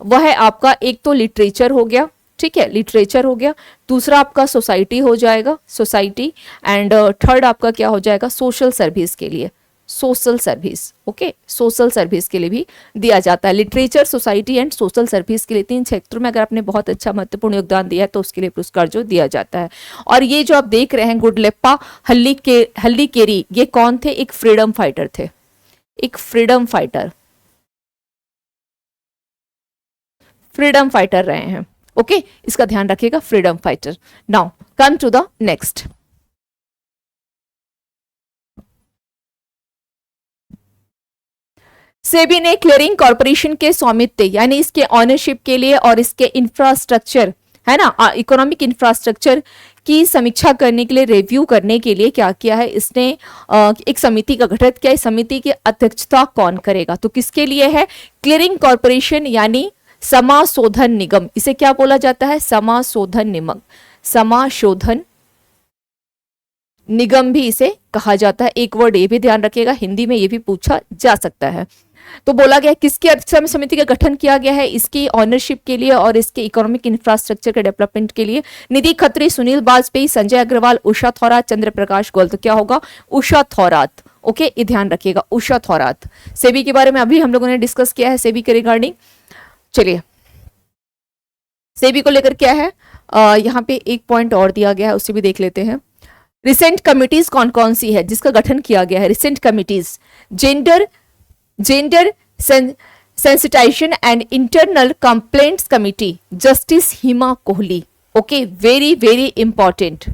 Speaker 1: वह है आपका एक तो लिटरेचर हो गया, ठीक है, लिटरेचर हो गया। दूसरा आपका सोसाइटी हो जाएगा, सोसाइटी, एंड थर्ड आपका क्या हो जाएगा? सोशल सर्विस के लिए, social service. Okay, social service के लिए भी दिया जाता है। Literature, society and social service के लिए 3 क्षेत्रों में अगर आपने बहुत अच्छा महत्वपूर्ण योगदान दिया है तो उसके लिए पुरस्कार जो दिया जाता है। और ये जो आप देख रहे हैं गुडलेप्पा हल्लीकेरी, ये कौन थे? एक फ्रीडम फाइटर थे, एक फ्रीडम फाइटर रहे हैं। ओके, इसका ध्यान रखिएगा, freedom fighter. Now come to the next. SEBI ने क्लियरिंग कॉर्पोरेशन के स्वामित्व यानी इसके ऑनरशिप के लिए और इसके इंफ्रास्ट्रक्चर है ना, इकोनॉमिक इंफ्रास्ट्रक्चर की समीक्षा करने के लिए, रिव्यू करने के लिए क्या किया है इसने, एक समिति का गठन किया। इस समिति की अध्यक्षता कौन करेगा, तो किसके लिए है, क्लियरिंग कॉरपोरेशन यानी समाशोधन निगम, इसे क्या बोला जाता है, समाशोधन निगम, समाशोधन निगम भी इसे कहा जाता है। एक वर्ड ये भी ध्यान रखिएगा, हिंदी में ये भी पूछा जा सकता है। तो बोला गया किसकी अध्यक्षता में समिति का गठन किया गया है, इसकी ऑनरशिप के लिए और इसके इकोनॉमिक इंफ्रास्ट्रक्चर के डेवलपमेंट के लिए, निधि खत्री, सुनील वाजपेयी, संजय अग्रवाल, उषा थौरात, चंद्र प्रकाश गोयल। तो क्या होगा, उषा थौरात। ओके, ये ध्यान रखिएगा, उषा थौरात। सेबी के बारे में अभी हम लोगों ने डिस्कस किया है, सेबी के रिगार्डिंग। चलिए, सेबी को लेकर क्या है, यहाँ पे एक पॉइंट और दिया गया है, उसे भी देख लेते हैं। रिसेंट कमिटीज कौन कौन सी है जिसका गठन किया गया है, recent committees, gender sensitisation and internal complaints committee, justice Hima Kohli. Okay, very very important,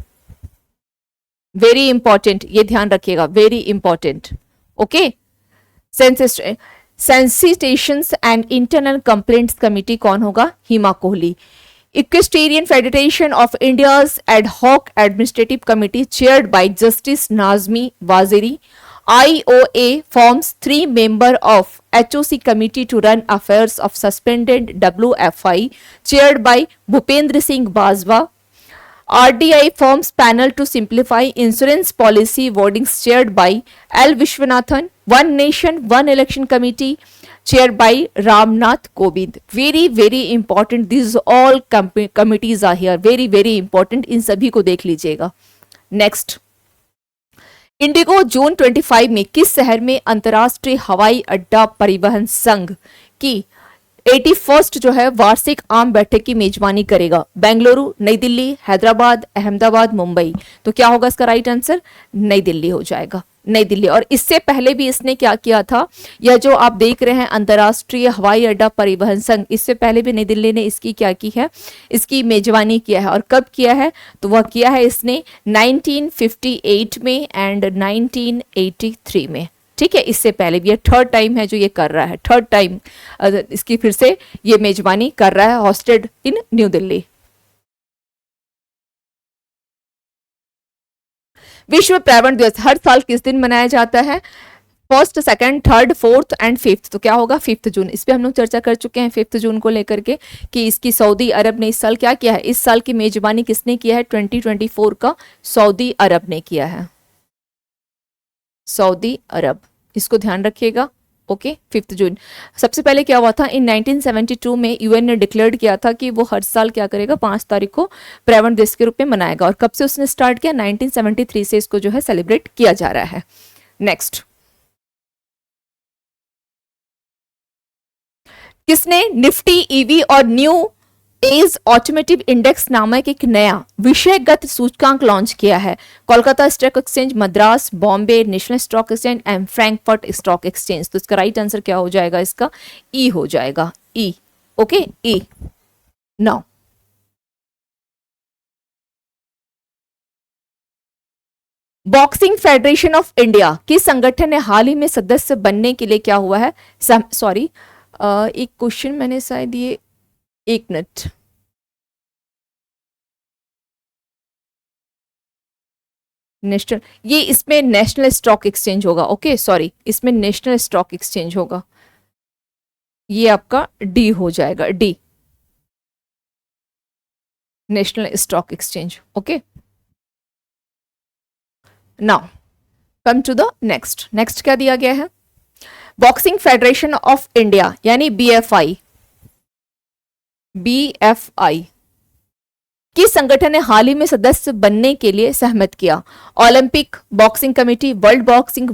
Speaker 1: very important, ये ध्यान रखिएगा, very important. Okay, sensitisations and internal complaints committee कौन होगा, हिमा Kohli. Equestrian Federation of India's ad hoc administrative committee chaired by Justice Nazmi Waziri. IOA forms 3-member of HOC committee to run affairs of suspended WFI chaired by Bhupendra Singh Bajwa. RDI forms panel to simplify insurance policy wordings chaired by L. Vishwanathan. One Nation, One Election Committee chaired by Ramnath Kovind. Very very important, these all committees are here, very very important, इन सभी को देख लीजिएगा। Next, Indigo जून 25 में किस शहर में अंतर्राष्ट्रीय हवाई अड्डा परिवहन संघ की 81st जो है वार्षिक आम बैठक की मेजबानी करेगा, बेंगलुरु, नई दिल्ली, हैदराबाद, अहमदाबाद, मुंबई। तो क्या होगा इसका राइट आंसर, नई दिल्ली हो जाएगा, नई दिल्ली। और इससे पहले भी इसने क्या किया था, यह जो आप देख रहे हैं अंतर्राष्ट्रीय हवाई अड्डा परिवहन संघ, इससे पहले भी नई दिल्ली ने इसकी क्या की है, इसकी मेजबानी किया है। और कब किया है, तो वह किया है इसने 1958 में एंड 1983 में। ठीक है, इससे पहले भी, ये थर्ड टाइम है जो ये कर रहा है, थर्ड टाइम इसकी फिर से ये मेजबानी कर रहा है, हॉस्टेड इन न्यू दिल्ली। विश्व पर्यावरण दिवस हर साल किस दिन मनाया जाता है, 1st, 2nd, 3rd, 4th and 5th। तो क्या होगा, 5th जून। इस पे हम लोग चर्चा कर चुके हैं 5th जून को लेकर के कि इसकी सऊदी अरब ने इस साल क्या किया है, इस साल की मेजबानी किसने किया है, 2024 का सऊदी अरब ने किया है, सऊदी अरब, इसको ध्यान रखिएगा। ओके, 5th जून। सबसे पहले क्या हुआ था, इन 1972 में यूएन ने डिक्लेयर किया था कि वो हर साल क्या करेगा, 5 तारीख को पर्यावरण दिवस के रूप में मनाएगा। और कब से उसने स्टार्ट किया, 1973 से इसको जो है सेलिब्रेट किया जा रहा है। नेक्स्ट, किसने निफ्टी ईवी और न्यू एज ऑटोमेटिव इंडेक्स नामक एक नया विषयगत सूचकांक लॉन्च किया है, Kolkata stock exchange, Madras, Bombay national stock exchange and Frankfurt stock exchange. तो इसका राइट आंसर क्या हो जाएगा, इसका ई हो जाएगा, E. Okay, E. Now boxing federation of India किस संगठन ने हाल ही में सदस्य बनने के लिए क्या हुआ है, सॉरी एक क्वेश्चन मैंने शायद ये, एक मिनट, नेशनल, ये इसमें नेशनल स्टॉक एक्सचेंज होगा। ओके सॉरी, इसमें नेशनल स्टॉक एक्सचेंज होगा, ये आपका डी हो जाएगा, D, national stock exchange. Okay, now come to the next. Next क्या दिया गया है, बॉक्सिंग फेडरेशन ऑफ इंडिया यानी बीएफआई, बीएफआई किस संगठन ने हाल ही में सदस्य बनने के लिए सहमत किया, Olympic boxing committee, world boxing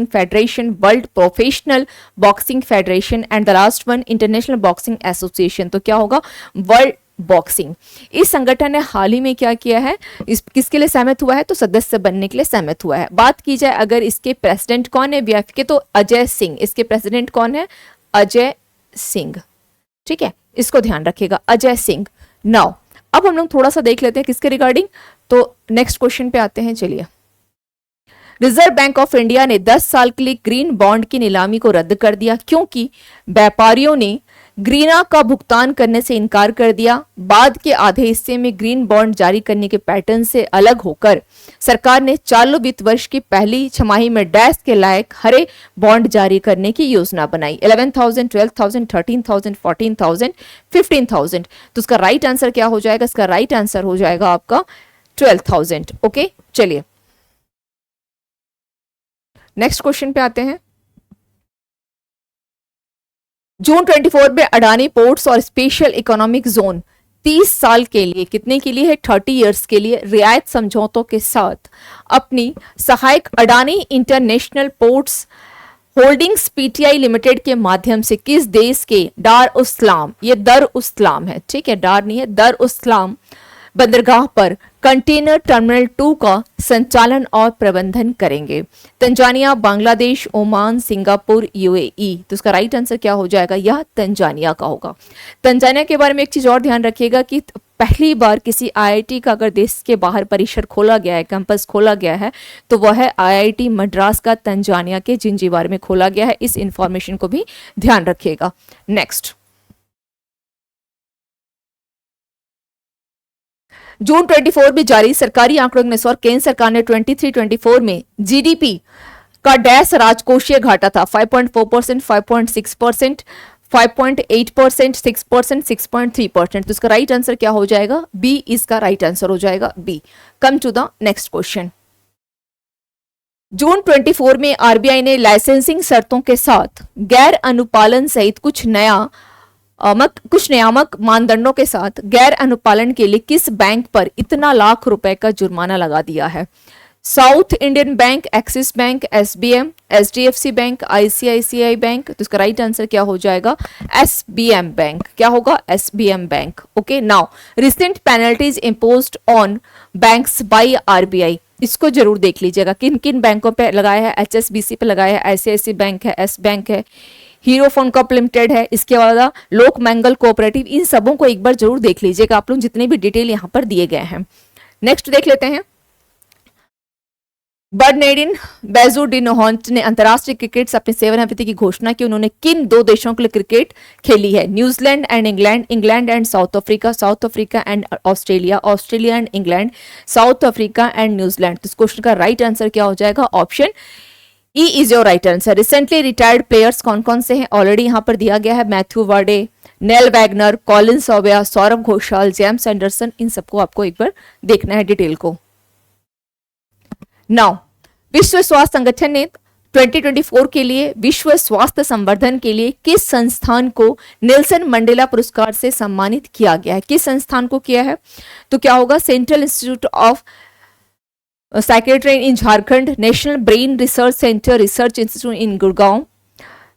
Speaker 1: federation, world professional boxing federation and the last one international boxing association. तो क्या होगा, वर्ल्ड बॉक्सिंग। इस संगठन ने हाल ही में क्या किया है, इस किसके लिए सहमत हुआ है, तो सदस्य बनने के लिए सहमत हुआ है। बात की जाए अगर इसके प्रेसिडेंट कौन है बीएफ के, तो अजय सिंह, इसके प्रेसिडेंट कौन है, अजय सिंह। ठीक है, इसको ध्यान रखिएगा, अजय सिंह। नाउ अब हम लोग थोड़ा सा देख लेते हैं किसके रिगार्डिंग, तो नेक्स्ट क्वेश्चन पे आते हैं। चलिए, रिजर्व बैंक ऑफ इंडिया ने 10 साल के लिए ग्रीन बॉन्ड की नीलामी को रद्द कर दिया क्योंकि व्यापारियों ने ग्रीना का भुगतान करने से इनकार कर दिया। बाद के आधे हिस्से में ग्रीन बॉन्ड जारी करने के पैटर्न से अलग होकर सरकार ने चालू वित्त वर्ष की पहली छमाही में डैश के लायक हरे बॉन्ड जारी करने की योजना बनाई। 11,000, 12,000, 13,000, 14,000, 15,000। तो इसका राइट आंसर क्या हो जाएगा? इसका राइट आंसर हो जाएगा आपका 12,000। ओके, चलिए नेक्स्ट क्वेश्चन पे आते हैं। जून 24 में अडानी पोर्ट्स और स्पेशल इकोनॉमिक जोन 30 साल के लिए, कितने के लिए है? 30 इयर्स के लिए रियायत समझौतों के साथ अपनी सहायक Adani international ports holdings PTI limited के माध्यम से किस देश के दार उस्लाम, ये दर उस्लाम है, ठीक है, दार नहीं है, दर उस्लाम बंदरगाह पर कंटेनर टर्मिनल 2 का संचालन और प्रबंधन करेंगे? Tanzania, Bangladesh, Oman, Singapore, UAE. तो इसका राइट आंसर क्या हो जाएगा? यह तंजानिया का होगा। तंजानिया के बारे में एक चीज और ध्यान रखिएगा कि पहली बार किसी आईआईटी का अगर देश के बाहर परिसर खोला गया है, कैंपस खोला गया है, तो वह है आईआईटी मद्रास का तंजानिया के जिंजीबार में खोला गया है। इस इंफॉर्मेशन को भी ध्यान रखिएगा। नेक्स्ट, जून 24 में जारी सरकारी आंकड़ों के अनुसार केंद्र सरकार ने 23-24 में जीडीपी का डैश राजकोषीय घाटा था 5.4%, 5.6%, 5.8%, 6%, 6.3%। तो इसका राइट आंसर क्या हो जाएगा? बी इसका राइट आंसर हो जाएगा, B. Come to the next question. June 24 में आरबीआई ने लाइसेंसिंग शर्तों के साथ गैर अनुपालन सहित कुछ नियामक मानदंडों के साथ गैर अनुपालन के लिए किस बैंक पर इतना लाख रुपए का जुर्माना लगा दिया है? South Indian bank, axis bank, SBM, HDFC bank, ICICI bank. तो इसका राइट आंसर क्या हो जाएगा? SBM bank. क्या होगा? SBM bank. Okay, now recent penalties imposed on banks by RBI, इसको जरूर देख लीजिएगा किन किन बैंकों पे लगाया है। एचएसबीसी पे लगाया है, आईसीआईसी बैंक है, एस बैंक है, हीरो फोनकॉप लिमिटेड है, इसके अलावा लोक मंगल कोऑपरेटिव। इन सबों को एक बार जरूर देख लीजिएगा आप लोग, जितने भी डिटेल यहां पर दिए गए हैं। नेक्स्ट देख लेते हैं। बर्नेडिन बेजुडिनोहॉन्ट ने अंतरराष्ट्रीय क्रिकेट से अपनी सेवानिवृत्ति की घोषणा की। उन्होंने किन 2 देशों के लिए क्रिकेट खेली है? New Zealand and England, England and south Africa, south Africa and Australia, Australia and England, south Africa and New Zealand. तो इस क्वेश्चन का राइट आंसर क्या हो जाएगा? Option E is your right answer. Recently retired players कौन कौन से हैं? ऑलरेडी यहां पर दिया गया है, Matthew Wade, Neil Wagner, Colin Obuya, Saurav Ghosal, James Anderson. इन सबको आपको एक बार देखना है डिटेल को। नाउ विश्व स्वास्थ्य संगठन ने 2024 के लिए विश्व स्वास्थ्य संवर्धन के लिए किस संस्थान को नेल्सन मंडेला पुरस्कार से सम्मानित किया गया है? किस संस्थान को किया है? तो क्या होगा? Central institute of psychiatry in Jharkhand, national brain research centre research institute in Gurgaon,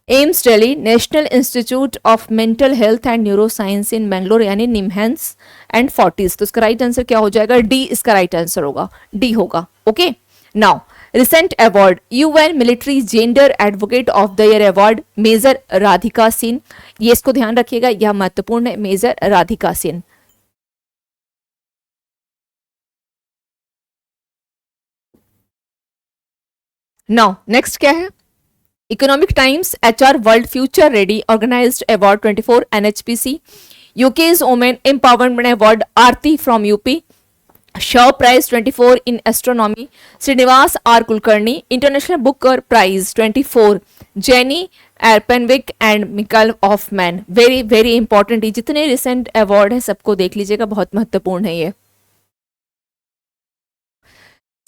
Speaker 1: AIIMS Delhi, national institute of mental health and neuro science in Bangalore, यानी निमहैंस एंड फोर्टिस। तो इसका राइट आंसर क्या हो जाएगा? डी इसका राइट आंसर होगा, डी होगा। Okay, now recent award UN military gender advocate of the year award Major Radhika Singh, ये इसको ध्यान रखिएगा, यह महत्वपूर्ण है, Major Radhika Singh. Now next क्या है? Economic Times HR world future ready organised award 24 NHPC, UK's women empowerment award Aarti from UP, Shaw Prize 24 in astronomy Shrinivas R Kulkarni, International Booker Prize 24 Jenny Erpenbeck and Mikaal Hoffman. Very very important, जितने recent award है सबको देख लीजिएगा, बहुत महत्वपूर्ण है ये।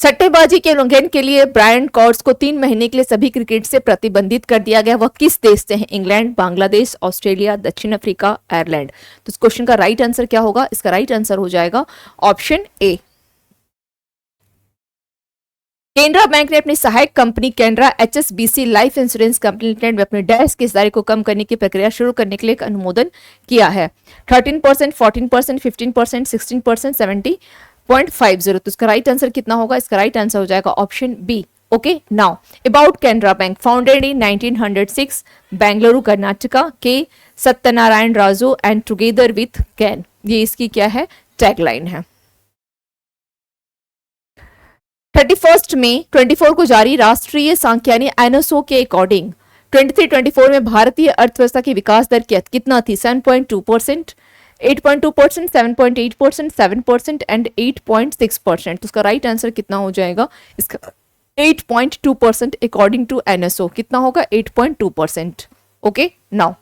Speaker 1: सट्टेबाजी के उल्लंघन के लिए ब्रायन कॉर्ड्स को 3 महीने के लिए सभी क्रिकेट से प्रतिबंधित कर दिया गया। वह किस देश से हैं? इंग्लैंड, बांग्लादेश, ऑस्ट्रेलिया, दक्षिण अफ्रीका, आयरलैंड। तो इस क्वेश्चन का राइट आंसर क्या होगा? इसका राइट आंसर हो जाएगा ऑप्शन ए। केनरा बैंक ने अपनी सहायक company Canara HSBC life insurance company limited में अपने डैश की हिस्सेदारी को कम करने की प्रक्रिया शुरू करने के लिए एक अनुमोदन किया है। 13%, 14%, 15%, 16%, 70.50। तो इसका राइट आंसर कितना होगा? इसका राइट आंसर हो जाएगा option B. Okay, now about Canara Bank founded in 1906 Bengaluru Karnataka K Satyanarayana Raju and together with can, ये इसकी क्या है? टैगलाइन है। 31 मई 24 को जारी राष्ट्रीय सांख्यिकी एनएसओ के अकॉर्डिंग 23-24 में भारतीय अर्थव्यवस्था की विकास दर कितना थी? 7.2%, 8.2%, 7.8%, 7% एंड 8.6%। तो उसका राइट आंसर कितना हो जाएगा इसका? 8.2% अकॉर्डिंग टू एनएसओ। कितना होगा? 8.2%। ओके, नाउ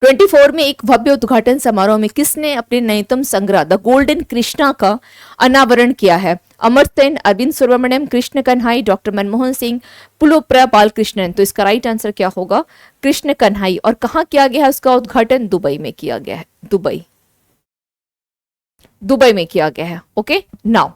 Speaker 1: 24 में एक भव्य उद्घाटन समारोह में किसने अपने नवीनतम संग्रह द गोल्डन कृष्णा का अनावरण किया है? अमर्त्य सेन, अरविंद सुब्रमण्यम, कृष्ण कन्हाई, डॉक्टर मनमोहन सिंह, पुलोप्रा बालकृष्णन। तो इसका राइट आंसर क्या होगा? कृष्ण कन्हाई। और कहां किया गया है उसका उद्घाटन? दुबई में किया गया है। दुबई में किया गया है। ओके, नाउ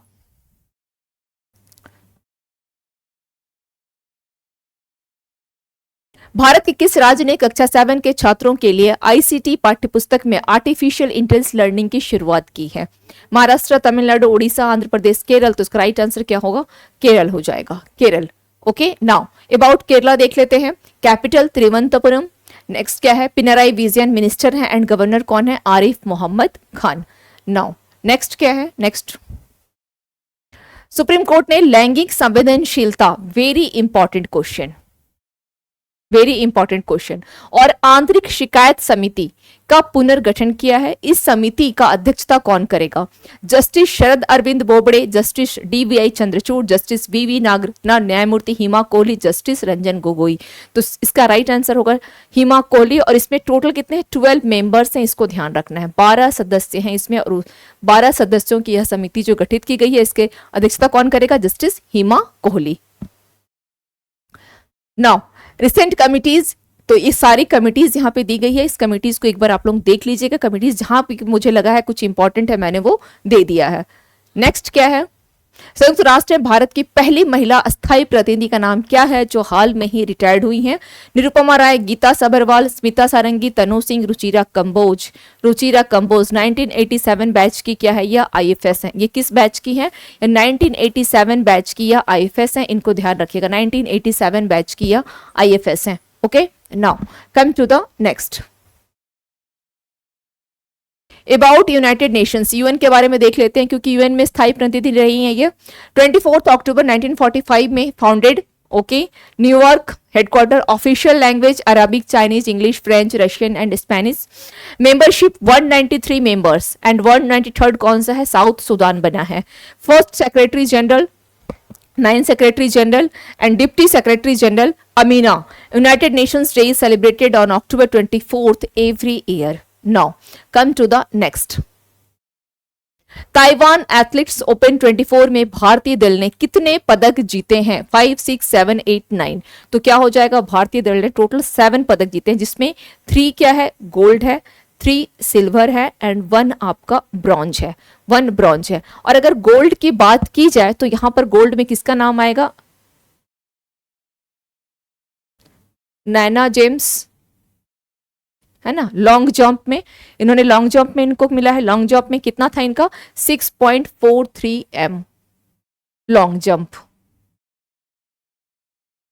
Speaker 1: भारत के किस राज्य ने कक्षा 7 के छात्रों के लिए आईसीटी पाठ्यपुस्तक में आर्टिफिशियल इंटेलिजेंस लर्निंग की शुरुआत की है? महाराष्ट्र, तमिलनाडु, उड़ीसा, आंध्र प्रदेश, केरल। तो इसका राइट आंसर क्या होगा? केरल हो जाएगा, Kerala. Okay, now about Kerala देख लेते हैं। कैपिटल तिरुवनंतपुरम। नेक्स्ट क्या है? पिनराई विजयन मिनिस्टर है एंड गवर्नर कौन है? आरिफ मोहम्मद खान। नाउ नेक्स्ट क्या है? नेक्स्ट सुप्रीम कोर्ट ने लैंगिक संवेदनशीलता, very important question, very important question, और आंतरिक शिकायत समिति का पुनर्गठन किया है। इस समिति का अध्यक्षता कौन करेगा? Justice Sharad Arvind Bobde, justice DY Chandrachud, justice VV Nagarathna, न्यायमूर्ति हिमा कोहली, जस्टिस रंजन गोगोई। तो इसका राइट आंसर होगा हिमा कोहली। और इसमें टोटल कितने? 12 मेंबर्स हैं, इसको ध्यान रखना है। 12 सदस्य हैं इसमें, और 12 सदस्यों की यह समिति जो गठित की गई है, इसके अध्यक्षता कौन करेगा? Justice Hima Kohli. Now recent committees, तो ये सारी कमिटीज यहाँ पे दी गई है। इस कमिटीज को एक बार आप लोग देख लीजिएगा। कमिटीज जहां पे मुझे लगा है कुछ इंपॉर्टेंट है, मैंने वो दे दिया है। नेक्स्ट क्या है? संयुक्त राष्ट्र में भारत की पहली महिला अस्थायी प्रतिनिधि का नाम क्या है, जो हाल में ही रिटायर्ड हुई हैं? निरुपमा राय, गीता सबरवाल, स्मिता सारंगी, तनु सिंह, रुचिरा कंबोज। रुचिरा कंबोज 1987 बैच की क्या है? यह आईएफएस है। ये किस बैच की है? 1987 बैच की या आईएफएस है। इनको ध्यान रखिएगा, 1987 बैच की या आईएफएस है। Okay, now come to the next. About United Nations, UN के बारे में देख लेते हैं, क्योंकि यूएन में स्थायी प्रतिनिधि रही हैं ये। 24 अक्टूबर 1945 में founded. Okay, New York headquarter. Official language Arabic, Chinese, English, French, Russian and Spanish. Membership 193 members and 193 कौन सा है? साउथ सुडान बना है। First secretary general, 9 secretary general and deputy secretary general Amina. United Nations day is celebrated on October 24th every year. Now come to the next. Taiwan athletics open 24 में भारतीय दल ने कितने पदक जीते हैं? 5, 6, 7, 8, 9। तो क्या हो जाएगा? भारतीय दल ने टोटल 7 पदक जीते हैं, जिसमें 3 क्या है? गोल्ड है, 3 सिल्वर है एंड 1 आपका ब्रॉन्ज है। 1 ब्रॉन्ज है। और अगर गोल्ड की बात की जाए तो यहां पर गोल्ड में किसका नाम आएगा? नैना जेम्स, है ना। लॉन्ग जंप में इन्होंने, लॉन्ग जंप में इनको मिला है। लॉन्ग जंप में कितना था इनका? 6.43 m लॉन्ग जंप,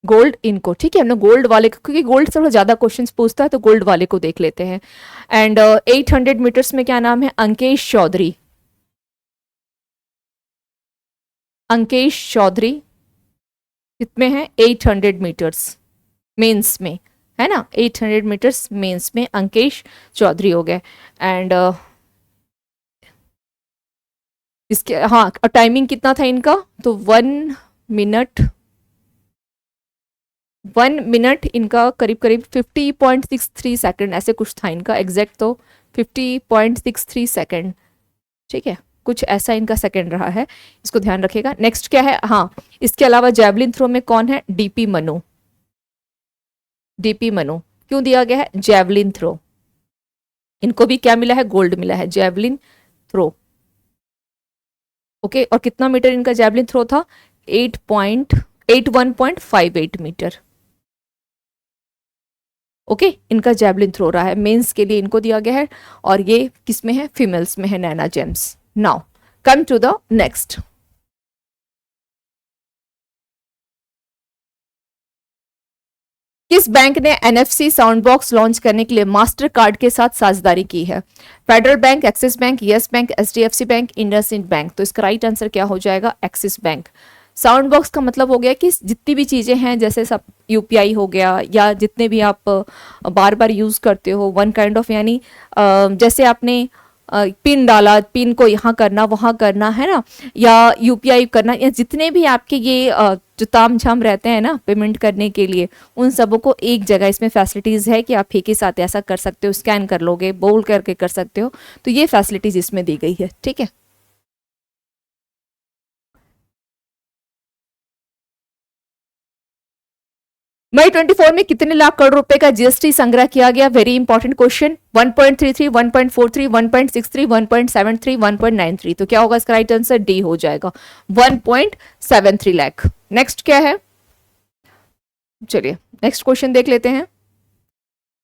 Speaker 1: गोल्ड इनको। ठीक है, हमने गोल्ड वाले, क्योंकि गोल्ड से थोड़ा ज्यादा क्वेश्चंस पूछता है तो गोल्ड वाले को देख लेते हैं। एंड 800 मीटर्स में क्या नाम है? अंकेश चौधरी। अंकेश चौधरी कितने हैं? 800 मीटर्स मेंस में, है ना। 800 मीटर्स मेंस में अंकेश चौधरी हो गए। एंड इसके, हाँ, टाइमिंग कितना था इनका? तो 1 मिनट इनका करीब करीब 50.63 सेकंड, ऐसे कुछ था इनका। एग्जैक्ट तो 50.63 सेकंड। ठीक है, कुछ ऐसा इनका सेकंड रहा है, इसको ध्यान रखिएगा। नेक्स्ट क्या है? हाँ, इसके अलावा जैवलिन थ्रो में कौन है? डीपी मनु। डीपी मनु क्यों दिया गया है? Javelin throw. इनको भी क्या मिला है? गोल्ड मिला है, जैवलिन थ्रो। ओके, और कितना मीटर इनका जैवलिन थ्रो था? 81.58 मीटर। ओके, इनका जैवलिन थ्रो रहा है, मेंस के लिए इनको दिया गया है। और ये किस में है? फीमेल्स में है, Naina James. Now come to the next. किस बैंक ने एनएफसी साउंड बॉक्स लॉन्च करने के लिए मास्टर कार्ड के साथ साझेदारी की है? Federal bank, axis bank, yes bank, HDFC bank, IndusInd bank. तो इसका राइट आंसर क्या हो जाएगा? Axis bank. साउंड बॉक्स का मतलब हो गया कि जितनी भी चीजें हैं, जैसे सब यूपीआई हो गया या जितने भी आप बार बार यूज करते हो, वन काइंड ऑफ, यानी जैसे आपने पिन डाला, पिन को यहाँ करना वहाँ करना है ना, या यूपीआई करना, या जितने भी आपके ये जो ताम झाम रहते हैं ना पेमेंट करने के लिए, उन सबों को एक जगह इसमें फैसिलिटीज है कि आप एक ही साथ ऐसा कर सकते हो, स्कैन कर लोगे, बोल करके कर सकते हो। तो ये फैसिलिटीज इसमें दी गई है, ठीक है। मई 24 में कितने लाख करोड़ रुपए का जीएसटी संग्रह किया गया? Very important question. 1.33, 1.43, 1.63, 1.73, 1.93। तो क्या होगा इसका राइट आंसर? डी हो जाएगा, 1.73 लाख। नेक्स्ट क्या है? चलिए नेक्स्ट क्वेश्चन देख लेते हैं।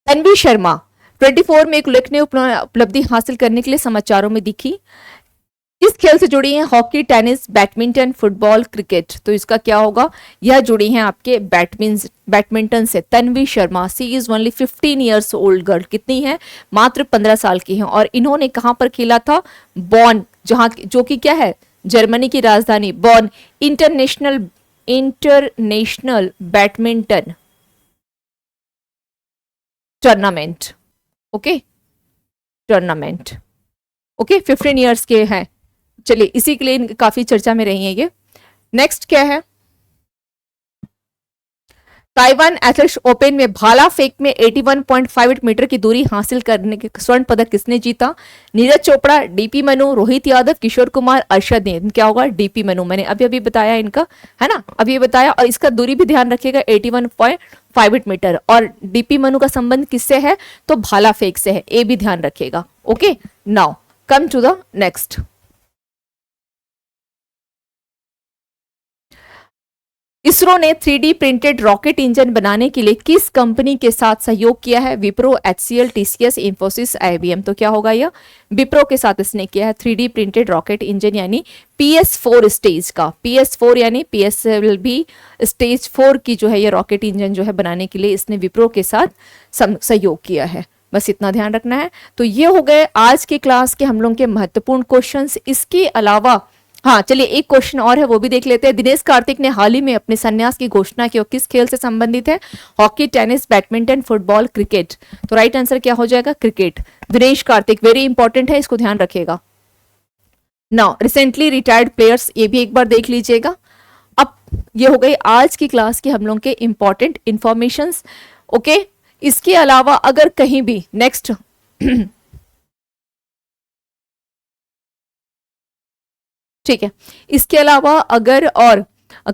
Speaker 1: तन्वी शर्मा 24 में एक उल्लेखनीय उपलब्धि हासिल करने के लिए समाचारों में दिखी। किस खेल से जुड़ी हैं? Hockey, tennis, badminton, football, cricket. तो इसका क्या होगा? यह जुड़ी हैं आपके बैडमिंटन से। Tanvi Sharma, she is only 15 years old girl. कितनी है? मात्र 15 साल की है। और इन्होंने कहां पर खेला था? बॉन, जहां जो कि क्या है? जर्मनी की राजधानी Bonn international badminton tournament. Okay, tournament. Okay, 15 years के हैं। चलिए, इसी के लिए काफी चर्चा में रही है ये। नेक्स्ट क्या है? ताइवान एथलेटिक्स ओपन में भाला फेंक में 81.58 मीटर की दूरी हासिल करने के स्वर्ण पदक किसने जीता? नीरज चोपड़ा, डीपी मनु, रोहित यादव, किशोर कुमार, अर्शद ने। क्या होगा? डीपी मनु। मैंने अभी अभी बताया इनका, है ना, अभी बताया। और इसका दूरी भी ध्यान रखिएगा, 81.58 मीटर। और डीपी मनु का संबंध किससे है? तो भाला फेंक से है, ये भी ध्यान रखिएगा। Okay, now come to the next. ISRO ने 3D प्रिंटेड रॉकेट इंजन बनाने के लिए किस कंपनी के साथ सहयोग किया है? Wipro, HCL, TCS, Infosys, IBM. तो क्या होगा? यह विप्रो के साथ इसने किया है 3D प्रिंटेड रॉकेट इंजन, यानी PS4 स्टेज का। PS4 यानी PSL भी स्टेज 4 की जो है ये रॉकेट इंजन जो है बनाने के लिए इसने विप्रो के साथ सहयोग किया है। बस इतना ध्यान रखना है। तो ये हो गए आज के क्लास के हम लोग के महत्वपूर्ण क्वेश्चंस। इसके अलावा हाँ, चलिए एक क्वेश्चन और है, वो भी देख लेते हैं। दिनेश कार्तिक ने हाल ही में अपने संन्यास की घोषणा की और किस खेल से संबंधित है? Hockey, tennis, badminton, football, cricket. तो राइट आंसर क्या हो जाएगा? Cricket. Dinesh Karthik very important है, इसको ध्यान रखिएगा। नाउ रिसेंटली रिटायर्ड प्लेयर्स, ये भी एक बार देख लीजिएगा। अब ये हो गई आज की क्लास की हम लोग के इंपॉर्टेंट इंफॉर्मेशन। ओके, इसके अलावा अगर कहीं भी नेक्स्ट ठीक है, इसके अलावा अगर और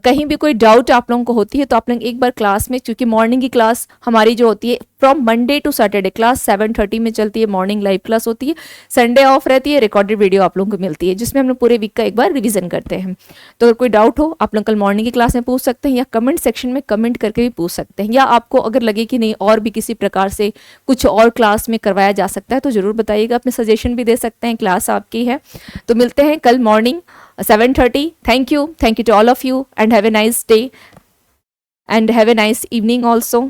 Speaker 1: कहीं भी कोई डाउट आप लोगों को होती है तो आप लोग एक बार क्लास में, क्योंकि मॉर्निंग की क्लास हमारी जो होती है from Monday to Saturday class 7:30 में चलती है, मॉर्निंग लाइव क्लास होती है। संडे ऑफ रहती है, रिकॉर्डेड वीडियो आप लोगों को मिलती है जिसमें हम लोग पूरे वीक का एक बार रिवीजन करते हैं। तो अगर कोई डाउट हो आप लोग कल मॉर्निंग की क्लास में पूछ सकते हैं, या कमेंट सेक्शन में कमेंट करके भी पूछ सकते हैं, या आपको अगर लगे कि नहीं और भी किसी प्रकार से कुछ और क्लास में करवाया जा सकता है तो जरूर बताइएगा, अपने सजेशन भी दे सकते हैं, क्लास आपकी है। तो मिलते हैं कल morning 7:30. Thank you to all of you, and have a nice day and have a nice evening also.